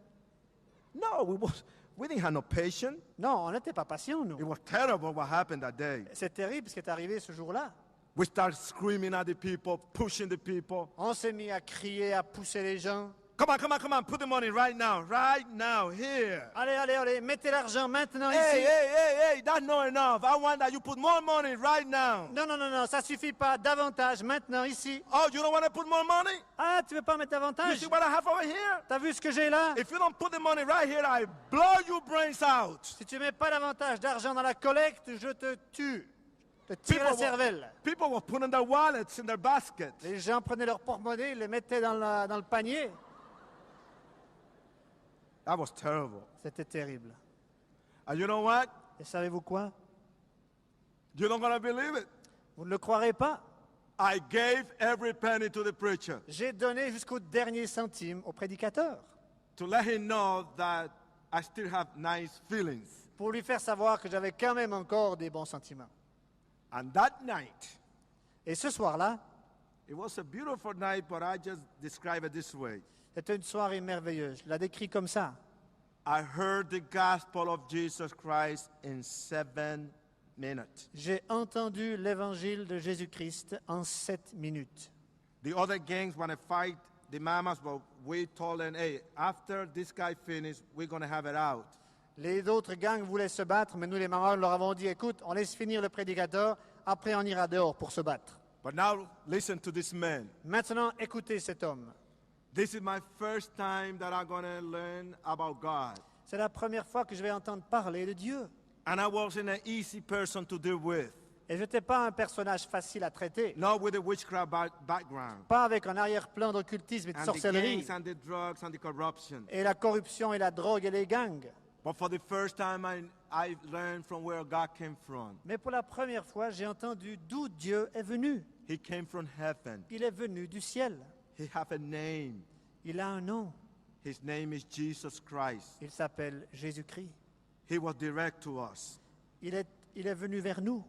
No, we didn't have no patience. Non, on n'était pas patients, It nous. was terrible what happened that day. C'est terrible ce qui est arrivé ce jour-là. We started screaming at the people, pushing the people. On s'est mis à crier, à pousser les gens. Come on, put the money right now, here. Allez, allez, allez, mettez l'argent maintenant Hey, ici. hey, that's not enough. I want that you put more money right now. Non, non, non, non, ça suffit pas. Davantage maintenant ici. Oh, you don't want to put more money? Ah, tu veux pas mettre You davantage? see what I have over here? T'as vu ce que j'ai là? If you don't put the money right here, I blow your brains out. Si tu mets pas davantage d'argent dans la collecte, je te tue. Je te tire la cervelle. People were putting their wallets in their basket. Les gens prenaient leur porte-monnaie, ils les mettaient dans le panier. That was terrible. C'était terrible. And you know what? Et savez-vous quoi? You're not going to believe it. Vous ne le croirez pas? I gave every penny to the preacher J'ai donné jusqu'au dernier centime au prédicateur to let him know that I still have nice feelings. pour lui faire savoir que j'avais quand même encore des bons sentiments. And that night, Et ce soir-là, it was a beautiful night, but I just describe it this way. c'était une soirée merveilleuse. Je la décris comme ça. I heard the gospel of Jesus Christ in 7 minutes. J'ai entendu l'évangile de Jésus-Christ en 7 minutes. The other gangs want to fight the mamas, but we told them, hey, after this guy finished, we're going to have it out. Les autres gangs voulaient se battre, mais nous, les mamans, leur avons dit, écoute, on laisse finir le prédicateur, après on ira dehors pour se battre. But now listen to this man. Maintenant, écoutez cet homme. This is my first time that I'm going to learn about God. C'est la première fois que je vais entendre parler de Dieu. And I wasn't an easy person to deal with. Et je n'étais pas un personnage facile à traiter. Not with a witchcraft background. Pas avec un arrière-plan d'occultisme et de And the sorcellerie. gangs and the drugs and the corruption. Et la corruption et la drogue et les gangs. But for the first time, I learned from where God came from. Mais pour la première fois, j'ai entendu d'où Dieu est venu. He came from heaven. Il est venu du ciel. He have a name. Il a un nom. His name is Jesus Christ. Il s'appelle Jésus-Christ. He was direct to us. Il est venu vers nous.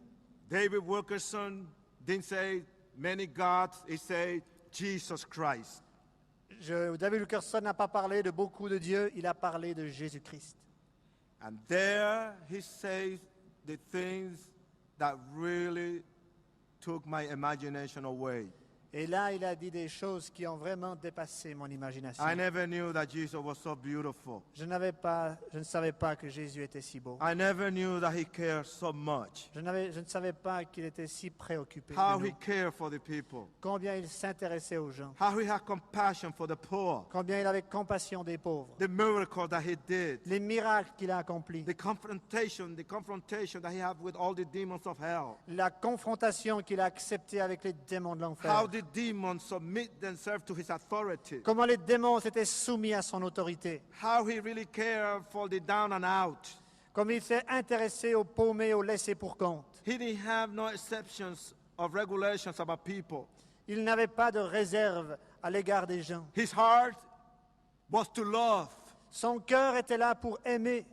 David Wilkerson didn't say many gods. He said Jesus Christ. David Wilkerson n'a pas parlé de beaucoup de dieux, il a parlé de Jésus-Christ. And there he says the things that really took my imagination away. Et là, il a dit des choses qui ont vraiment dépassé mon imagination. I never knew that Jesus was so beautiful. Je ne savais pas que Jésus était si beau. I never knew that he cared so much. Je ne savais pas qu'il était si préoccupé How de he nous. cared for the people. Combien il s'intéressait aux gens. How he had compassion for the poor. Combien il avait compassion des pauvres. The miracles that he did. Les miracles qu'il a accomplis. The confrontation that he had with all the demons of hell. La confrontation qu'il a acceptée avec les démons de How l'enfer. the demons submit themselves to his authority. Comment les démons s'étaient soumis à son autorité. How he really cared for the down and out. Comme il s'est intéressé aux paumés, aux laissés pour compte. He didn't have no exceptions of regulations about people. Il n'avait pas de réserve à l'égard des gens. His heart was to love Son cœur était là pour aimer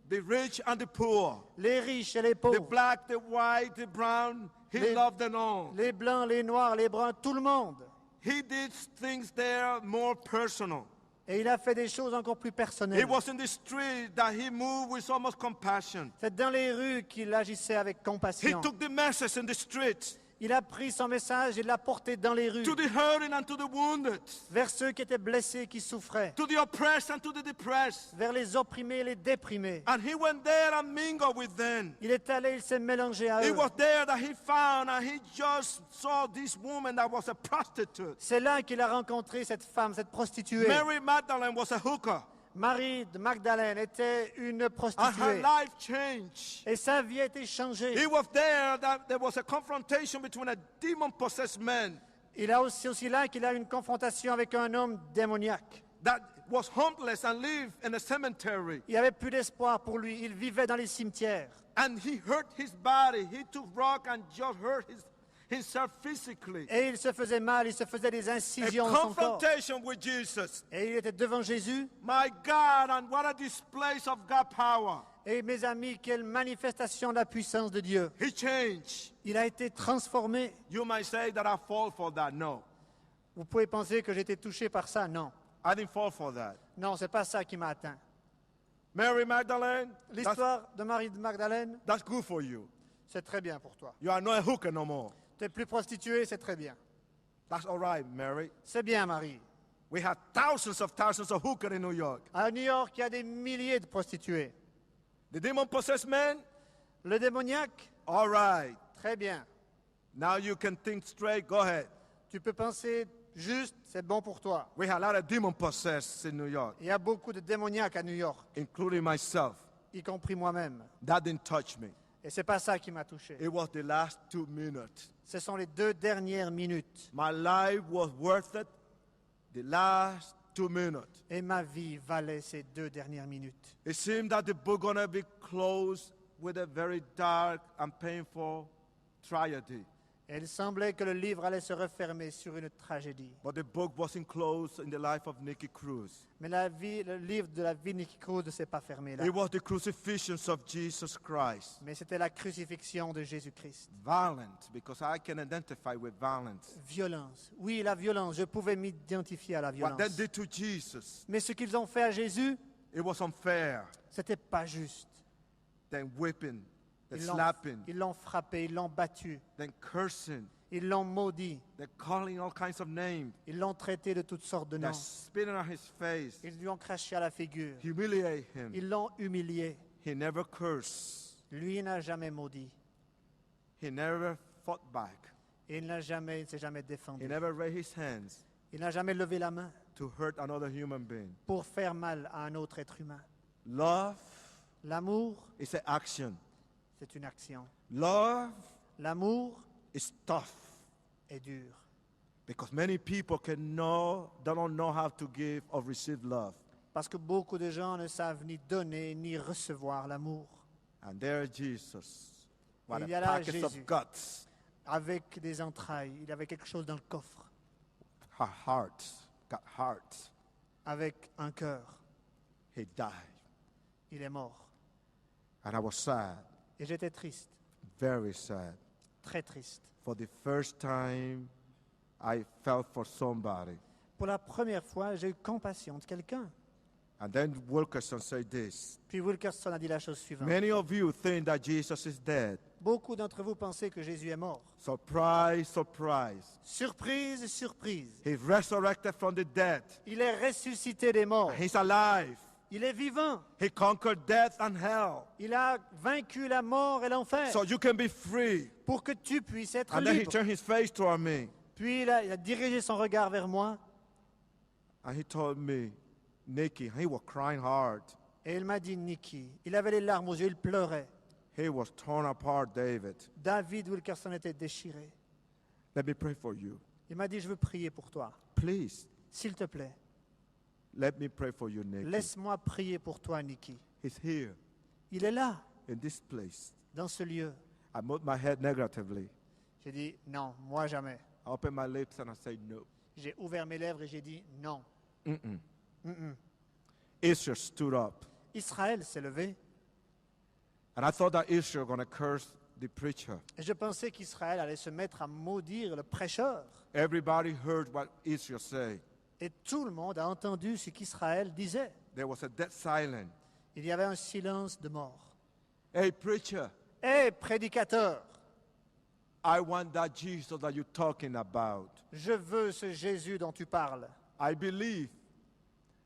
the rich and the poor, les riches et les the pauvres, black, the white, the brown. He Les- loved them all. les blancs, les noirs, les bruns, tout le monde. He did things there more personal. Et il a fait des choses encore plus It personnelles. was in the street that he moved with so much compassion. C'est dans les rues qu'il agissait avec He compassion. took the message in the streets Il a pris son message et l'a porté dans les rues, to the hurting and to the wounded, vers ceux qui étaient blessés, qui souffraient, to the oppressed and to the depressed. vers les opprimés et les déprimés. And he went there and mingled with them. Il est allé, il s'est mélangé à It eux. was there that he found, and he just saw this woman that was a prostitute. C'est là qu'il a rencontré cette femme, cette prostituée. Mary Magdalene was a hooker, Marie de Magdalène était une and her prostituée. life changed. Et sa vie a été changée. It was there that there was a confrontation between a demon-possessed man Il a aussi là qu'il a eu une confrontation avec un homme démoniaque. that was homeless and lived in a cemetery. Il n'y avait plus d'espoir pour lui. Il vivait dans les cimetières. And he hurt his body. He took rock and just hurt himself physically. Et il se faisait mal, il se faisait des A incisions dans son corps. confrontation with Jesus. Et il était devant Jésus. My God, and what a display of God power. Et mes amis, quelle manifestation de la puissance de Dieu. He changed. Il a été transformé. You might say that I fall for that. No, Vous pouvez penser que j'ai été touché par ça. Non. I didn't fall for that. Non, c'est pas ça qui m'a atteint. Mary Magdalene, L'histoire de Marie de Magdalène, that's good for you. c'est très bien pour toi. You are not a hooker no more. Tu n'es plus prostituée, c'est très bien. That's all right, Mary. C'est bien, Marie. We have thousands of hookers in New York. À New York, il y a des milliers de prostituées. The demon-possessed man? Le démoniaque? All right. Très bien. Now you can think straight. Go ahead. Tu peux penser juste, c'est bon pour toi. We have a lot of demon-possessed in New York, Il y a beaucoup de démoniaques à New York, including myself. y compris moi-même. That didn't touch me. Et c'est pas ça qui m'a touché. It was the last 2 minutes. Ce sont les 2 dernières minutes. My life was worth it. The last 2 minutes. Et ma vie valait ces 2 dernières minutes. It seemed that the book gonna be closed with a very dark and painful tragedy. Et il semblait que le livre allait se refermer sur une tragédie. But the book wasn't closed in the life of Nikki Cruz. Mais le livre de la vie de Nicky Cruz ne s'est pas fermé là. It was the crucifixion of Jesus Christ. Mais c'était la crucifixion de Jésus-Christ. Violent, because I can identify with violence. Violence. Oui, la violence. Je pouvais m'identifier à la What violence. they did to Jesus, Mais ce qu'ils ont fait à Jésus, it was unfair. c'était pas juste. Then whipping, then Ils l'ont- slapping, Ils l'ont frappé, ils l'ont battu, then cursing, ils l'ont maudit, then calling all kinds of names, ils l'ont traité de toutes sortes de then noms. spitting on his face, Ils lui ont craché à la figure, humiliate him. ils l'ont humilié. He never cursed. Lui n'a jamais maudit. He never fought back. Et il ne s'est jamais He défendu. never raised his hands Il n'a jamais levé la main to hurt another human being. pour faire mal à un autre être humain. Love L'amour, is an action. c'est une action. Love L'amour is tough est dur. because many people don't know how to give or receive love. Parce que beaucoup de gens ne savent ni donner ni recevoir l'amour. And there Jesus, what Il y a a là packet of Jésus. guts. Avec des entrailles, il avait quelque chose dans le coffre. Her heart got heart. Avec un cœur, He died. il est mort. And I was sad, Et j'étais triste, very sad. très triste. For the first time, I felt for somebody. Pour la première fois, j'ai eu compassion de quelqu'un. And then Wilkerson said this. Puis Wilkerson a dit la chose suivante. Many of you think that Jesus is dead. Beaucoup d'entre vous pensez que Jésus est mort. Surprise, surprise. Surprise, surprise. He resurrected from the dead. Il est ressuscité des morts. He's alive. Il est vivant. He conquered death and hell. Il a vaincu la mort et l'enfer So you can be free. pour que tu puisses être And then he libre. turned his face toward me. Puis il a dirigé son regard vers moi And he told me, Nikki, he was crying hard. et il m'a dit, Nicky, il avait les larmes aux yeux, il pleurait. He was torn apart, David. David Wilkerson était déchiré. Let me pray for you. Il m'a dit, je veux prier pour toi. Please, S'il te plaît, let me pray for you, Nikki. laisse-moi prier pour toi, Nicky. He's here Il est là, in this place. dans ce lieu. I moved my head negatively. J'ai dit, non, moi jamais. I opened my lips and I said no. J'ai ouvert mes lèvres et j'ai dit, non. Mm-mm. Mm-mm. Israel stood up. Israël s'est levé And I thought that Israel was going to curse the preacher. et je pensais qu'Israël allait se mettre à maudire le prêcheur. Everybody heard what Israel said. Et tout le monde a entendu ce qu'Israël disait. There was a dead silence. Il y avait un silence de mort. Hey, preacher, Hé, prédicateur, I want that Jesus that you're talking about. je veux ce Jésus dont tu parles. I believe.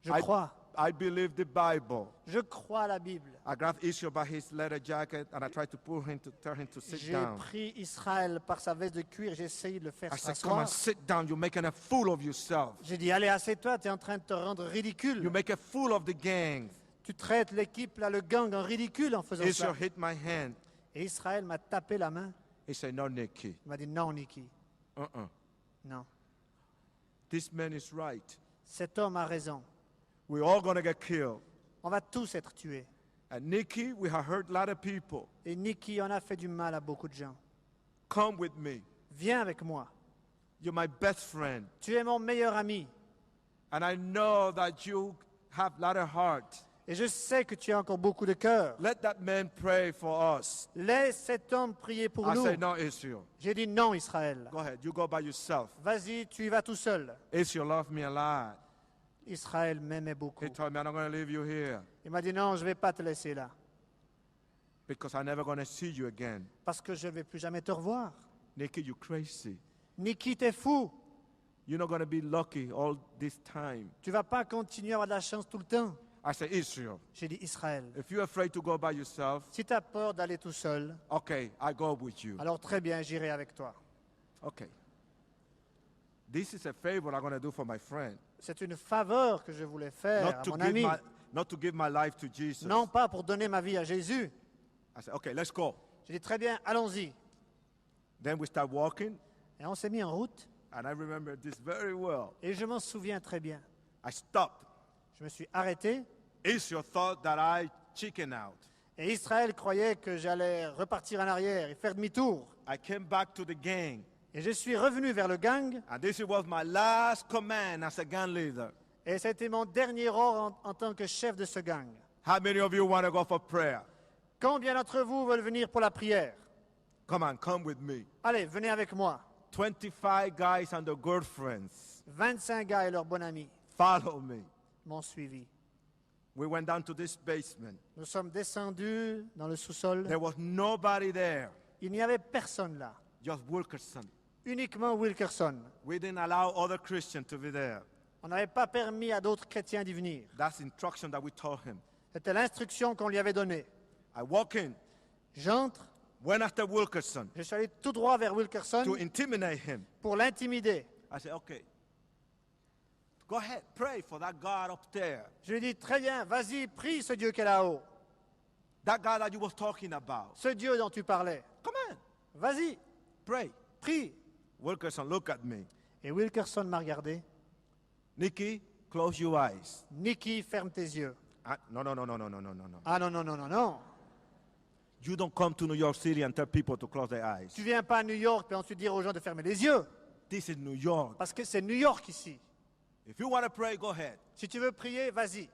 Je I- crois. I believe the Bible. Je crois à la Bible. I grabbed Israel by his leather jacket and I tried to pull him to tell him to sit J'ai down. pris Israël par sa veste de cuir, j'ai essayé de le faire I said, come s'asseoir. on, sit down. You're making a fool of yourself. J'ai dit, allez, assieds-toi, tu es en train de te rendre ridicule. You make a fool of the gang. Tu traites l'équipe, là, le gang, en ridicule en faisant ça. Israel hit my hand. Et Israël m'a tapé la main. He said, no, Nikki. Il m'a dit, non, Nicky, Uh-uh. non. This man is right. Cet homme a raison. We're all going to get killed. On va tous être tués. And Nikki, we have hurt a lot of people. Et Nicky en a fait du mal à beaucoup de gens. Come with me. Viens avec moi. You're my best friend. Tu es mon meilleur ami. And I know that you have a lot of heart. Et je sais que tu as encore beaucoup de cœur. Let that man pray for us. Laisse cet homme prier pour I nous. said, no, Israel. J'ai dit non, Israël. Go ahead. You go by yourself. Vas-y, tu y vas tout seul. Israel loved me a lot. Israël m'aimait beaucoup. He told me, I'm not going to leave you here Il m'a dit non, je ne vais pas te laisser là. because I'm never going to see you again. Parce que je ne vais plus jamais te revoir. Nikki, you crazy. Nicky, t'es fou. You're not going to be lucky all this time. Tu vas pas continuer à avoir de la chance tout le temps. I said, Israel, J'ai dit Israël. if you're afraid to go by yourself, Si tu as peur d'aller tout seul, okay, I go with you. alors très bien, j'irai avec toi. Okay. This is a favor I'm going to do for my friend. C'est une faveur que je voulais faire à mon ami. Not to give my life to Jesus. Non pas pour donner ma vie à Jésus. I said, okay, let's go. J'ai dit très bien, allons-y. Then we start walking, Et on s'est mis en route. and I remember this very well. Et je m'en souviens très bien. I stopped. Je me suis arrêté. Israel thought that I chicken out. Et Israël croyait que j'allais repartir en arrière et faire demi-tour. I came back to the gang, Et je suis revenu vers le gang. and this was my last command as a gang leader. Et c'était mon dernier ordre en tant que chef de ce gang. How many of you want to go for prayer? Combien d'entre vous veulent venir pour la prière? Come on, come with me. Allez, venez avec moi. 25 guys and their girlfriends 25 gars et leur bon ami follow me. m'ont suivi. We went down to this basement. Nous sommes descendus dans le sous-sol. There was nobody there, Il n'y avait personne là, just Wilkerson. uniquement Wilkerson. We didn't allow other Christians to be there. On n'avait pas permis à d'autres chrétiens d'y venir. That's instruction that we told him. C'était l'instruction qu'on lui avait donnée. I walk in, J'entre, went after Wilkerson je suis allé tout droit vers Wilkerson to intimidate him. pour l'intimider. I said, okay, go ahead, pray for that God up there. Je lui ai dit, très bien, vas-y, prie ce Dieu qui est là-haut. That God that you was talking about. Ce Dieu dont tu parlais. Come on, Vas-y, pray. prie. Wilkerson looked at me. Et Wilkerson m'a regardé. Nikki, close your eyes. Nicky, ferme tes yeux. No. Ah non, non, non, non, non. You don't come to New York City and tell people to close their eyes. Tu viens pas à New York et ensuite dire aux gens de fermer les yeux. This is New York. Parce que c'est New York ici. If you want to pray, go ahead. Si tu veux prier, vas-y.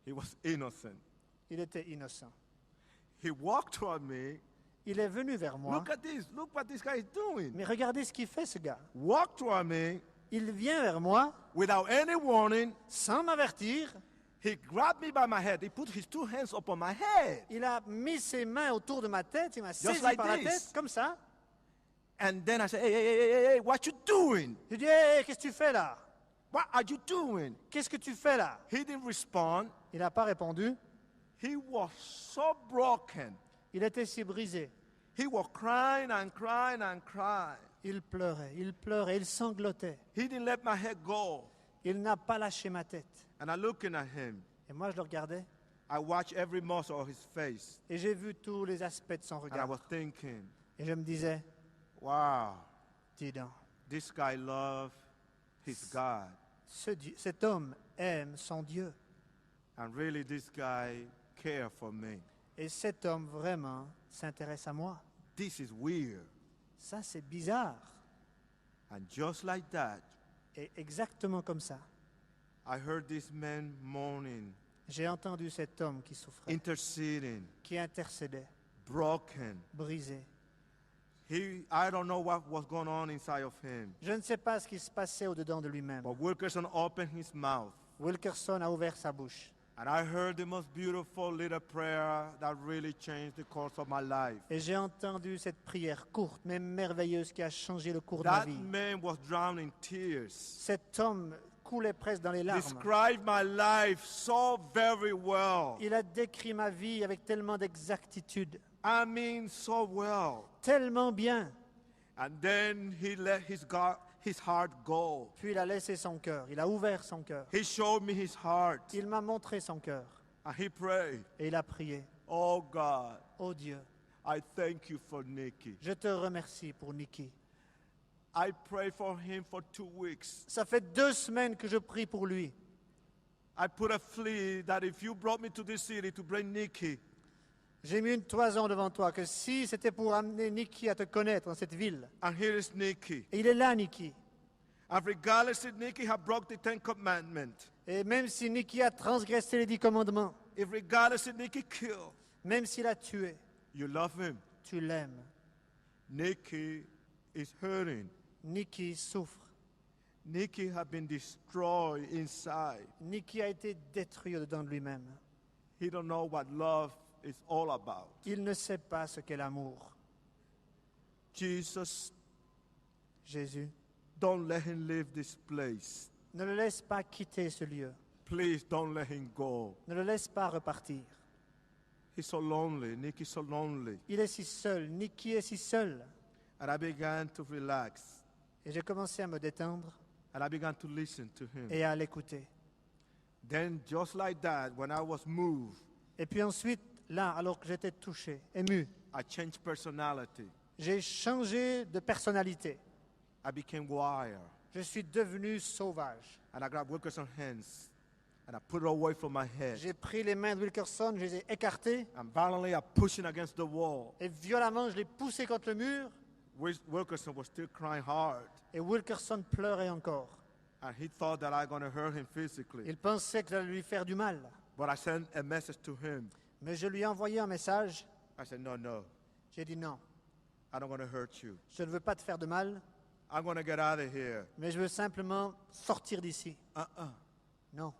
He was innocent. Il était innocent. He walked toward me. Il est venu vers moi. Look at this. Look what this guy is doing. Mais regardez ce qu'il fait, ce gars. Walked toward me Il vient vers moi without any warning. sans m'avertir. He grabbed me by my head. He put his two hands upon my head. Il a mis ses mains autour de ma tête. Il m'a saisi like par la this. tête, comme ça. And then I said, hey, what you doing? Je dis, hé, qu'est-ce que tu fais là? What are you doing? Qu'est-ce que tu fais là? He didn't respond. Il n'a pas répondu. He was so broken. Il était si brisé. He was crying and crying and crying. Il pleurait, il sanglotait. He didn't let my head go. Il n'a pas lâché ma tête. And I'm looking at him. Et moi, je le regardais. I watched every muscle of his face. Et j'ai vu tous les aspects de son And I regard. was thinking, Et je me disais, wow, dis donc, this guy loves his God. cet homme aime son Dieu. And really, this guy cares for me. Et cet homme vraiment s'intéresse à moi. This is weird. Ça, c'est bizarre. And just like that, Et exactement comme ça, I heard this man moaning, j'ai entendu cet homme qui souffrait, interceding, qui intercédait, broken. brisé. I don't know what was going on inside of him. Je ne sais pas ce qui se passait au-dedans de lui-même. But Wilkerson opened his mouth. Wilkerson a ouvert sa bouche. And I heard the most beautiful little prayer that really changed the course of my life. Et j'ai entendu cette prière courte mais merveilleuse qui a changé le cours de ma That vie. man was drowned in tears. Cet homme coulait presque dans les larmes. Described my life so very well. Il a décrit ma vie avec tellement d'exactitude, I mean, so well. tellement bien. And then he let his heart go. Puis il a laissé son cœur, il a ouvert son cœur. He showed me his heart. Il m'a montré son cœur And he prayed, et il a prié. oh God, Oh Dieu, I thank you for Nicky. je te remercie pour Nicky. I prayed for him for 2 weeks. Ça fait 2 semaines que je prie pour lui. I put a plea that if you brought me to this city to bring Nicky, J'ai mis une toison devant toi que si c'était pour amener Nicky à te connaître dans cette ville. and here is Nicky. Et il est là, Nicky. And regardless if Nicky had broke the 10 commandments, Et même si Nicky a transgressé les 10 commandements, if regardless if Nicky killed, même s'il a tué, you love him. tu l'aimes. Nicky is hurting. Nicky souffre. Nicky had been destroyed inside. Nicky a été détruit au-dedans de lui-même. He don't know what love is all about. Il ne sait pas ce qu'est l'amour. Jesus Jésus don't let him leave this place. Ne le laisse pas quitter ce lieu. Please don't let him go. Ne le laisse pas repartir. He's so lonely. Nick is so lonely. Il est si seul. Nicky est si seul. And I began to relax. Et j'ai commencé à me détendre And I began to listen to him. et à l'écouter. Then, just like that, when I was moved, Et puis ensuite, là, alors que j'étais touché, ému, I changed personality. j'ai changé de personnalité. I became wild. Je suis devenu sauvage. And I grabbed Wilkerson's hands and I put it away from my head. J'ai pris les mains de Wilkerson, je les ai écartées And violently I pushed him against the wall. et violemment, je l'ai poussé contre le mur. Wilkerson was still crying hard. Et Wilkerson pleurait encore. And he thought that I was going to hurt him physically. Il pensait que j'allais lui faire du mal. But I sent a message to him. Mais je lui ai envoyé un message. I said, no, J'ai dit non, I don't want to hurt you. je ne veux pas te faire de mal, I'm going to get out of here. mais je veux simplement sortir d'ici. Non.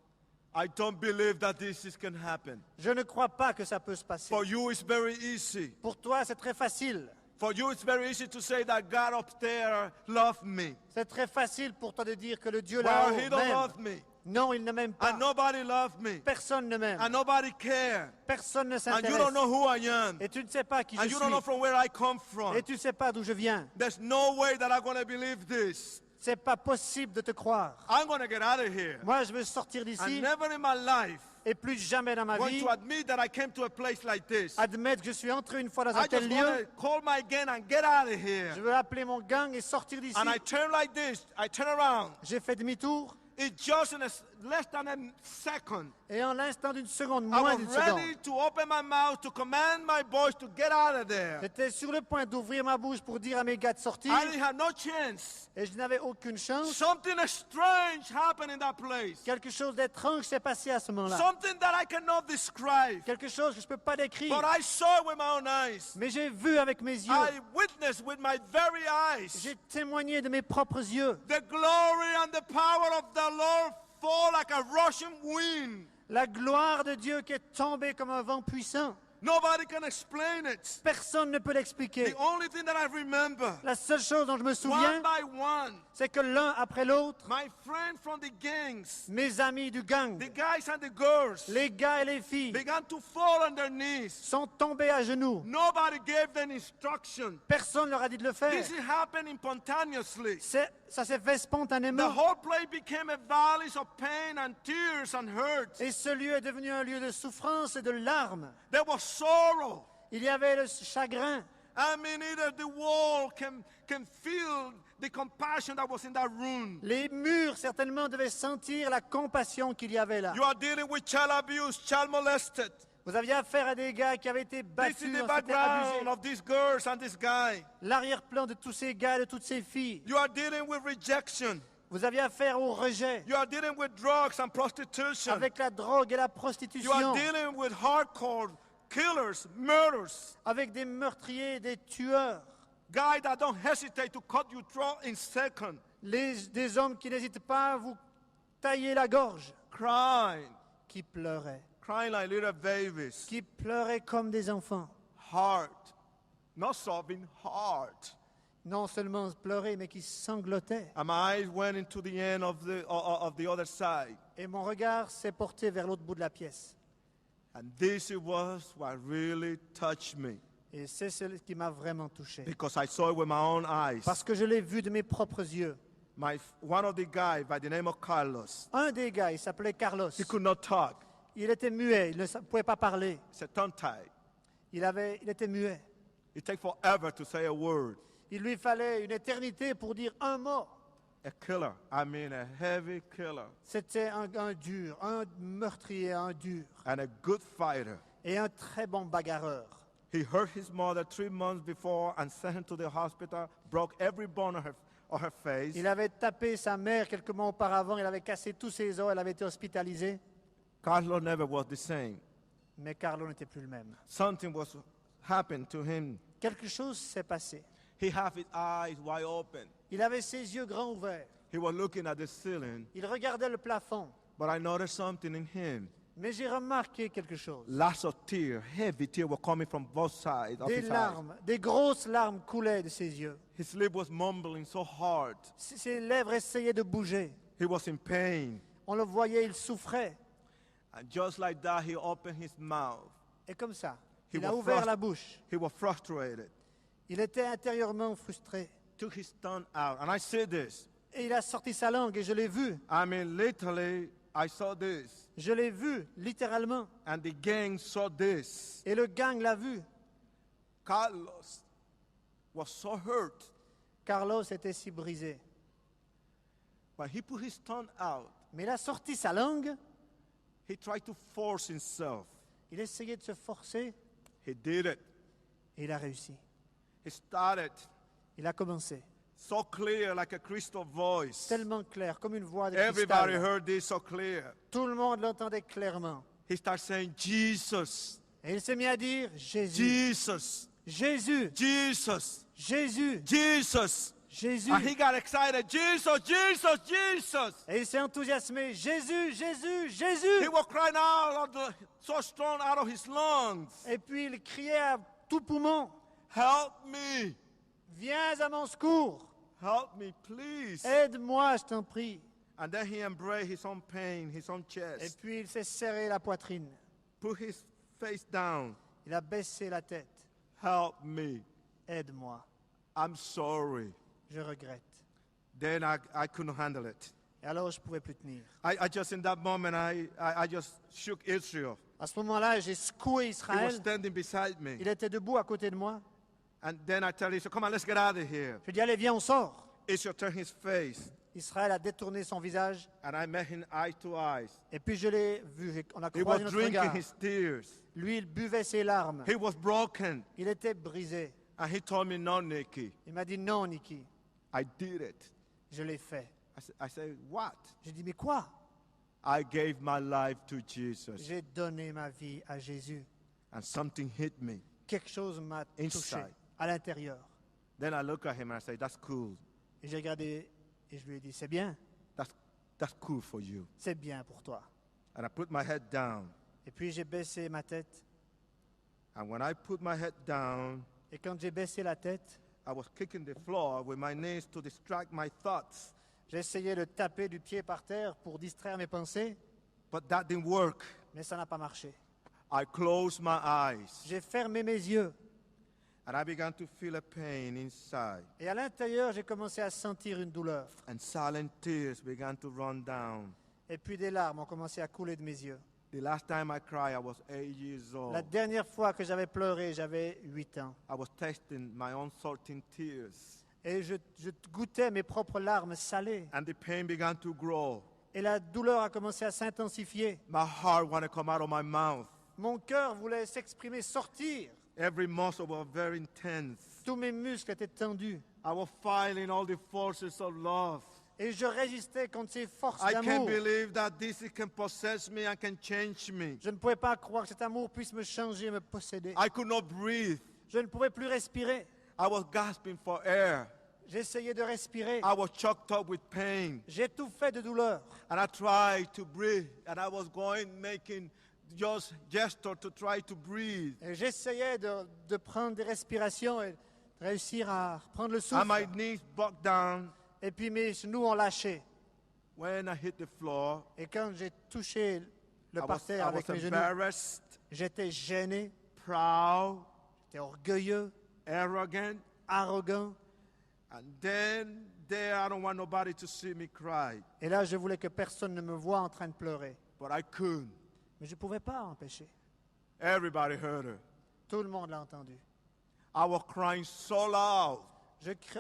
I don't believe that this can happen. Je ne crois pas que ça peut se passer. For you, it's very easy. Pour toi, c'est très facile. For you, it's very easy to say that God up there loved me. C'est très facile pour toi de dire que le Dieu Well, là-haut he don't love m'aime. me. Non, il ne m'aime pas. And nobody loved me. Personne ne m'aime. And nobody cares. Personne ne And you s'intéresse. don't know who I am. Et tu ne sais pas qui je And you don't know suis. from where I come from. Et tu ne sais pas d'où je viens. There's no way that I'm going to believe this. C'est pas possible de te croire. I'm going to get out of here. Moi, je veux sortir And d'ici never in my life et plus jamais dans ma going vie to admit that I came to a place like this. admettre que je suis entré une fois dans un I tel just want lieu. to call my gang and get out of here. Je veux appeler mon gang et sortir d'ici. And I turn like this. I turn around. J'ai fait demi-tour It's just in less than a second. et en l'instant d'une seconde, I moins was d'une seconde, ready to open my mouth to command my boys to get out of there. j'étais sur le point d'ouvrir ma bouche pour dire à mes gars de sortir I didn't have no chance. et je n'avais aucune chance. Something strange happened in that place. Quelque chose d'étrange s'est passé à ce moment-là. Something that I cannot describe. Quelque chose que je ne peux pas décrire. But I saw it with my own eyes. Mais j'ai vu avec mes yeux. I witnessed with my very eyes J'ai témoigné de mes propres yeux the glory and the power of the Lord fall like a rushing wind. la gloire de Dieu qui est tombée comme un vent puissant. Nobody can explain it. Personne ne peut l'expliquer. The only thing that I remember, La seule chose dont je me souviens, one by one, c'est que l'un après l'autre, my friends from the gangs, mes amis du gang, the guys and the girls, les gars et les filles, began to fall on their knees. sont tombés à genoux. Nobody gave them instruction. Personne ne leur a dit de le faire. This is happening spontaneously. Ça s'est fait The spontanément. whole place became a valley of pain and tears and hurt. Et ce lieu est devenu un lieu de souffrance et de larmes. There was sorrow. Il y avait le chagrin. I mean, either the wall can feel the compassion that was in that room. Les murs, certainement, devaient sentir la compassion qu'il y avait là. You are dealing with child abuse, child molested. Vous aviez affaire à des gars qui avaient été This battus, is the s'étaient background abusés. of these girls and this guy. L'arrière-plan de tous ces gars, de toutes ces filles. You are dealing with rejection. Vous aviez affaire au rejet, You are dealing with drugs and prostitution. avec la drogue et la You are prostitution, dealing with hardcore killers, murderers. avec des meurtriers, des tueurs, Guys that don't hesitate to cut your throat in seconds. des hommes qui n'hésitent pas à vous tailler la gorge, Crying. qui pleuraient, Crying like little babies. qui pleuraient comme des enfants. Heart. Not sobbing, heart. Non seulement pleurer, mais qui sanglotaient. And my eyes went into the end of the other side. Et mon regard s'est porté vers l'autre bout de la pièce. And this was what really touched me. Et c'est ce qui m'a vraiment touché. Because I saw it with my own eyes. Parce que je l'ai vu de mes propres yeux. One of the guys by the name of Carlos, Un des gars, il s'appelait Carlos. he could not talk. Il était muet, il ne pouvait pas parler. He's a tongue-tied. Il était muet. It takes forever to say a word. Il lui fallait une éternité pour dire un mot. A killer. I mean a heavy killer. C'était un dur, un meurtrier, un dur. And a good fighter. Et un très bon bagarreur. He hurt his mother 3 months before and sent her to the hospital, broke every bone of her face. Il avait tapé sa mère quelques mois auparavant, il avait cassé tous ses os, elle avait été hospitalisée. Carlos never was the same. Mais Carlo n'était plus le même. Something was happened to him. Quelque chose s'est passé. He had his eyes wide open. Il avait ses yeux grands ouverts. He was looking at the ceiling, Il regardait le plafond. but I noticed something in him. Mais j'ai remarqué quelque chose. Lots of tears, heavy tears were coming from both sides of Des his eyes. larmes, des grosses larmes coulaient de ses yeux. His lip was mumbling so hard. Ses lèvres essayaient de bouger. He was in pain. On le voyait, il souffrait. And just like that, he opened his mouth. Et comme ça, He il a was ouvert frust- la bouche. He was frustrated. Il était intérieurement frustré. Took his tongue out. And I see this. Et il a sorti sa langue et je l'ai vu. I mean, literally, I saw this. Je l'ai vu, littéralement. And the gang saw this. Et le gang l'a vu. Carlos was so hurt. Carlos était si brisé. But he put his tongue out. Mais il a sorti sa langue. He tried to force himself. Il essayait de se forcer He did it. et il a réussi. He started Il a commencé. so clear, like a crystal voice. Tellement clair, comme une voix de Everybody cristal. heard this so clear. Tout le monde l'entendait clairement. He started saying, Jesus, Et il s'est mis à dire Jésus, Jesus, Jésus, Jesus, Jésus, Jesus. Jésus. And he got excited. Jesus, Jesus, Jesus. Et il s'est enthousiasmé. Jésus, Jésus, He Jésus. was crying out so strong out of his lungs. Et puis il criait à tout poumon, Help me. viens à mon secours. Help me, please. Aide-moi, je t'en prie. And then he embraced his own pain, his own Et chest. puis il s'est serré la poitrine. Put his face down. Il a baissé la tête. Help me. Aide-moi. I'm sorry. Je regrette. Then I couldn't handle it. Et alors je ne pouvais plus tenir. I just, in that moment, I just shook Israel. À ce moment-là, j'ai secoué He was Israël. standing beside me. Il était debout à côté de moi. And then I tell Israel, come on, let's get out of here. Je lui ai dit, allez, viens, on sort. Israel turned his face. Israël a détourné son visage. And I met him eye to eyes. Et puis je l'ai vu. On a He was croisé notre drinking regard. his tears. Lui, il buvait ses larmes. He was broken. Il était brisé. And he told me, no, Nikki, Il m'a dit, non, Niki, I did it. je l'ai fait. I said, what? J'ai dit, mais quoi? I gave my life to Jesus. J'ai donné ma vie à Jésus. And something hit me. Quelque chose m'a touché Inside. à l'intérieur. Then I look at him and I say, that's cool. Et j'ai regardé et je lui ai dit, c'est bien, That's cool for you. c'est bien pour toi. And I put my head down. Et puis j'ai baissé ma tête. And when I put my head down, Et quand j'ai baissé la tête, I was kicking the floor with my knees to distract my thoughts. j'ai essayé de taper du pied par terre pour distraire mes pensées, But that didn't work. mais ça n'a pas marché. I closed my eyes. J'ai fermé mes yeux. And I began to feel a pain inside. Et à l'intérieur, j'ai commencé à sentir une douleur. And silent tears began to run down. Et puis des larmes ont commencé à couler de mes yeux. The last time I cried, I was 8 years old. La dernière fois que j'avais pleuré, j'avais 8 ans. I was tasting my own salting tears. Et je goûtais mes propres larmes salées. And the pain began to grow. Et la douleur a commencé à s'intensifier. My heart wanted to come out of my mouth. Mon cœur voulait s'exprimer, sortir. Every muscle was very intense. Tous mes muscles étaient tendus. I was fighting all the forces of love. Et je résistais contre ces forces I can't d'amour. believe that this can possess me and can change me. Je ne pouvais pas croire que cet amour puisse me changer, me posséder. I could not breathe. Je ne pouvais plus respirer. I was gasping for air. J'essayais de respirer. I was choked up with pain. J'étouffais de douleur. And I tried to breathe. And I was making just gesture to try to breathe. Et j'essayais de prendre des respirations et de réussir à reprendre le And my souffle. knees bucked down. Et puis mes genoux ont lâché. When I hit the floor, Et quand j'ai touché le I parterre avec was mes genoux, embarrassed, j'étais gêné, proud, j'étais orgueilleux, arrogant. arrogant. And then there, I don't want nobody to see me cry. Et là, je voulais que personne ne me voie en train de pleurer. But I couldn't. Mais je ne pouvais pas empêcher. Everybody heard her. Tout le monde l'a entendu. I was crying so loud.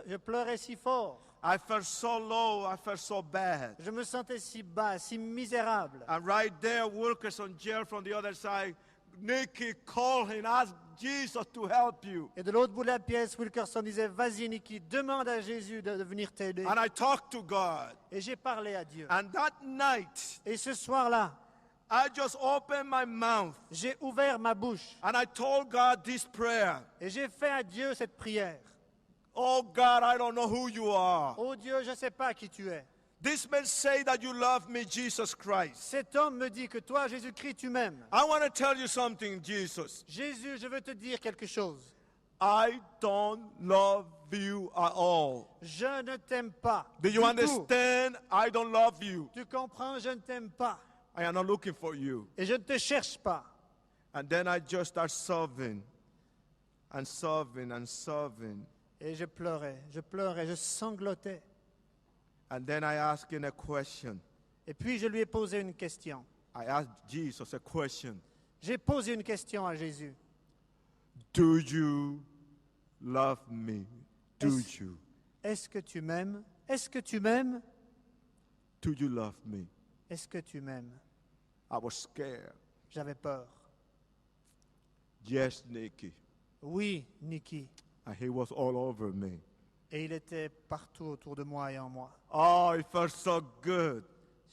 Je pleurais si fort. I felt so low. I felt so bad. Je me sentais si bas, si misérable. And right there, Wilkerson yelled from the other side, Nikki, call him, ask Jesus to help you. Et de l'autre bout de la pièce, Wilkerson disait, vas-y Nicky, demande à Jésus de venir t'aider. And I talked to God. Et j'ai parlé à Dieu. And that night, Et ce soir-là, I just opened my mouth j'ai ouvert ma bouche. and I told God this prayer. Et j'ai fait à Dieu cette prière. Oh God, I don't know who you are, Oh Dieu, je ne sais pas qui tu es. This man say that you love me, Jesus Christ. Cet homme me dit que toi, Jésus-Christ, tu m'aimes. I want to tell you something, Jesus. Jésus, je veux te dire quelque chose. I don't love you at all. Je ne t'aime pas. Do you du tout. understand? I don't love you. Tu comprends, je ne t'aime pas. I am not looking for you. Et je ne te cherche pas. And then I just start sobbing and sobbing and sobbing. Et je pleurais, je sanglotais. And then I asked him a question. Et puis je lui ai posé une question. I asked Jesus a question. J'ai posé une question à Jésus. Do you love me? Do you? Est-ce que tu m'aimes? Est-ce que tu m'aimes? Do you love me? Est-ce que tu m'aimes? I was scared. J'avais peur. Yes, Nikki. Oui, Nicky. And he was all over me. Et il était partout autour de moi et en moi. Oh, it felt so good.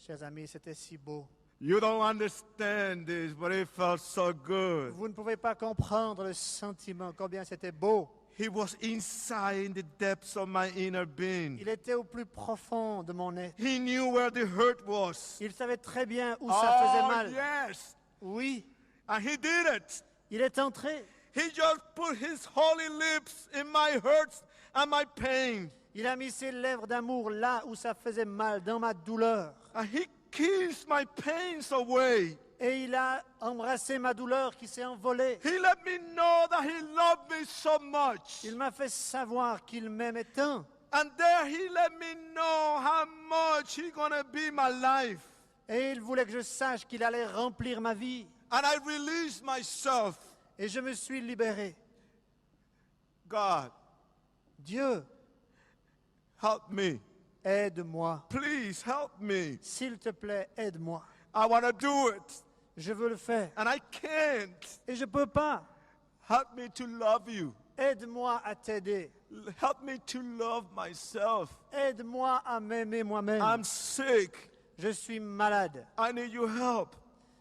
Chers amis, c'était si beau. You don't understand this, but it felt so good. Vous ne pouvez pas comprendre le sentiment, combien c'était beau. He was inside in the depths of my inner being. Il était au plus profond de mon être. He knew where the hurt was. Il savait très bien où ça faisait Oh, mal. yes. Oui, And he did it. il est entré. He just put his holy lips in my hurts and my pain. Il a mis ses lèvres d'amour là où ça faisait mal, dans ma douleur. And he kissed my pains away. Et il a embrassé ma douleur qui s'est envolée. He let me know that he loved me so much. Il m'a fait savoir qu'il m'aimait tant. And there he let me know how much he gonna be my life. Et il voulait que je sache qu'il allait remplir ma vie. And I released myself. Et je me suis libéré. God, Dieu, help me. aide-moi. Please help me. S'il te plaît, aide-moi. I want to do it. Je veux le faire. And I can't. Et je ne peux pas. Help me to love you. Aide-moi à t'aider. Help me to love myself. Aide-moi à m'aimer moi-même. I'm sick. Je suis malade. I need your help.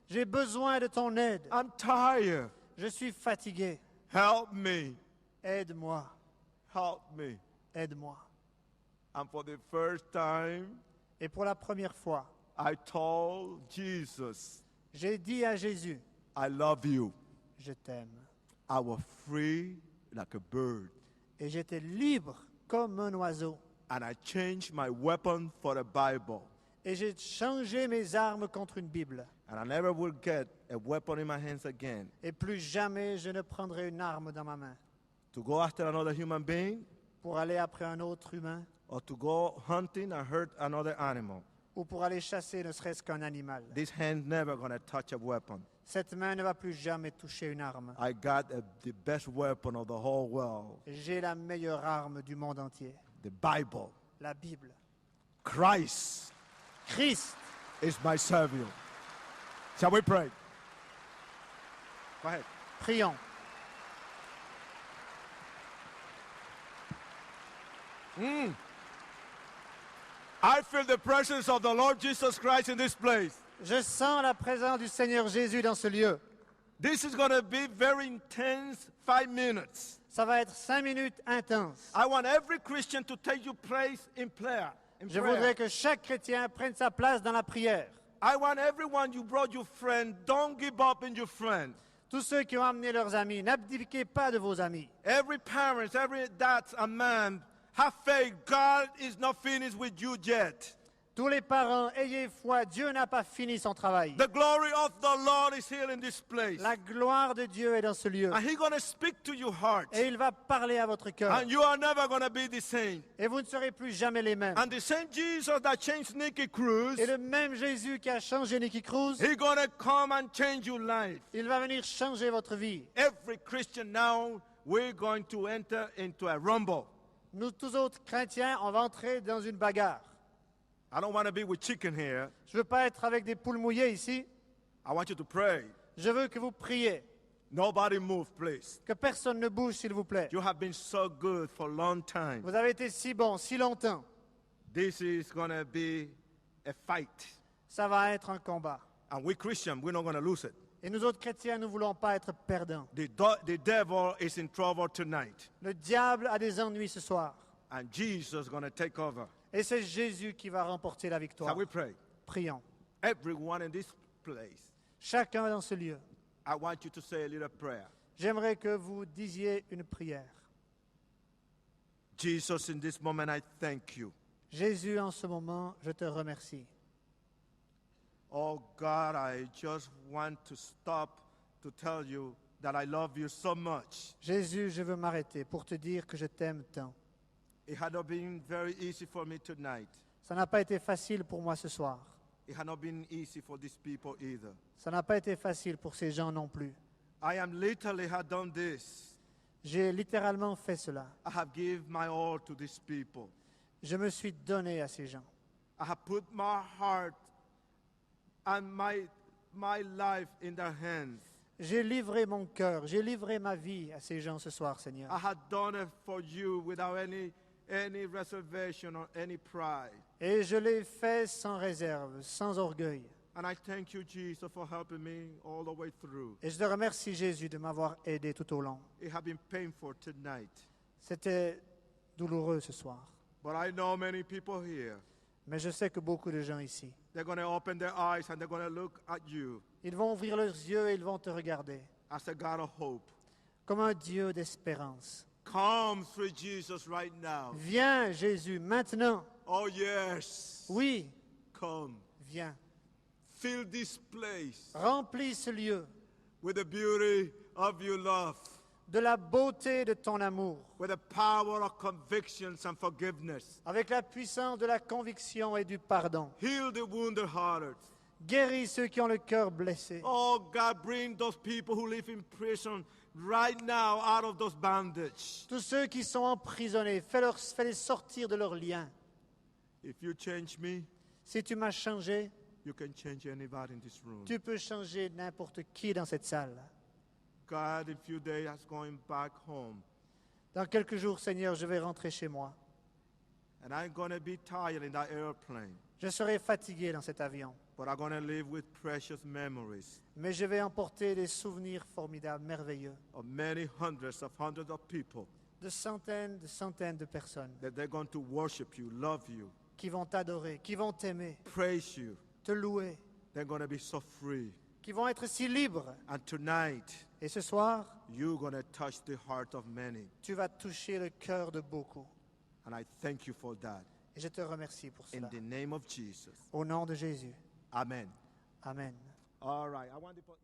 J'ai besoin de ton aide. I'm tired. Je suis fatigué. Help me. Aide-moi. Help me. Aide-moi. And for the first time, Et pour la première fois, I told Jesus, j'ai dit à Jésus, I love you. je t'aime. I was free like a bird. Et j'étais libre comme un oiseau. And I changed my weapon for the Bible. Et j'ai changé mes armes contre une Bible. And I never will get a weapon in my hands again Et plus jamais je ne prendrai une arme dans ma main to go after another human being pour aller après un autre humain or to go hunting and hurt another animal. ou pour aller chasser ne serait-ce qu'un animal. This hand never gonna touch a weapon. Cette main ne va plus jamais toucher une arme. I got the best weapon of the whole world, J'ai la meilleure arme du monde entier, the Bible. la Bible. Christ Christ, is my Savior. Shall we pray? Go ahead. prions. I feel the presence of the Lord Jesus Christ in this place. Je sens la présence du Seigneur Jésus dans ce lieu. This is going to be very intense 5 minutes. Ça va être 5 minutes intenses. I want every Christian to take your place in prayer. Je voudrais que chaque chrétien prenne sa place dans la prière. I want everyone you brought your friend, don't give up in your friend. Tous ceux qui ont amené leurs amis, n'abdiquez pas de vos amis. Every parent, every dad and man, have faith. God is not finished with you yet. Tous les parents, ayez foi, Dieu n'a pas fini son travail. The glory of the Lord is here in this place. La gloire de Dieu est dans ce lieu. And He's going to speak to your heart. Et il va parler à votre cœur. And you are never going to be the same. Et vous ne serez plus jamais les mêmes. And the same Jesus that changed Nicky Cruz, Et le même Jésus qui a changé Nicky Cruz, He's going to come and change your life. il va venir changer votre vie. Every Christian now, we're going to enter into a rumble. Nous tous autres chrétiens, on va entrer dans une bagarre. I don't want to be with chicken here. Je ne veux pas être avec des poules mouillées ici. I want you to pray. Je veux que vous priez. Nobody move, please. Que personne ne bouge, s'il vous plaît. You have been so good for a long time. Vous avez été si bon, si longtemps. This is going to be a fight. Ça va être un combat. And we Christians, we're not going to lose it. Et nous autres chrétiens, nous ne voulons pas être perdants. The devil is in trouble tonight. Le diable a des ennuis ce soir. And Jesus is going to take over. Et c'est Jésus qui va remporter la victoire. Shall we pray? Prions. Everyone in this place, Chacun dans ce lieu, I want you to say a little prayer. j'aimerais que vous disiez une prière. Jesus, in this moment, I thank you. Jésus, en ce moment, je te remercie. Oh God, I just want to stop to tell you that I love you so much. Jésus, je veux m'arrêter pour te dire que je t'aime tant. It had not been very easy for me tonight. Ça n'a pas été facile pour moi ce soir. It had not been easy for these people either. Ça n'a pas été facile pour ces gens non plus. I am literally had done this. J'ai littéralement fait cela. I have given my all to these people. Je me suis donné à ces gens. I have put my heart and my life in their hands. J'ai livré mon cœur, j'ai livré ma vie à ces gens ce soir, Seigneur. I had done it for you without any reservation or any pride. Et je l'ai fait sans réserve, sans orgueil. And I thank you, Jesus, for helping me all the way through. Et je te remercie, Jésus, de m'avoir aidé tout au long. It has been painful tonight. C'était douloureux ce soir. But I know many people here. Mais je sais que beaucoup de gens ici, They're going to open their eyes and they're going to look at you ils vont ouvrir leurs yeux et ils vont te regarder as a God of hope. comme un Dieu d'espérance. Come through Jesus right now. Viens, Jésus, maintenant. Oh, yes. Oui, Come. viens. Fill this place Remplis ce lieu with the beauty of your love, de la beauté de ton amour, with the power of convictions and forgiveness. avec la puissance de la conviction et du pardon. Heal the wounded hearted. Guéris ceux qui ont le cœur blessé. Oh, God, bring those people who live in prison right now out of those bondage. Tous ceux qui sont emprisonnés, fais-les sortir de leurs liens. If you change me, Si tu m'as changé, you can change anybody in this room. tu peux changer n'importe qui dans cette salle. God, in few days, I'm going back home. Dans quelques jours, Seigneur, je vais rentrer chez moi. And I'm going to be tired in that airplane. Je serai fatigué dans cet avion, But I'm going to live with precious memories mais je vais emporter des souvenirs formidables, merveilleux, of many hundreds of people de centaines de personnes that they're going to worship you, love you, qui vont t'adorer, qui vont t'aimer, praise you. te louer, They're going to be so free. qui vont être si libres. And tonight, Et ce soir, you're going to touch the heart of many. tu vas toucher le cœur de beaucoup. And I thank you for that. Et je te remercie pour In cela. the name of Jesus. Au nom de Jésus. Amen. Amen. All right. I want to put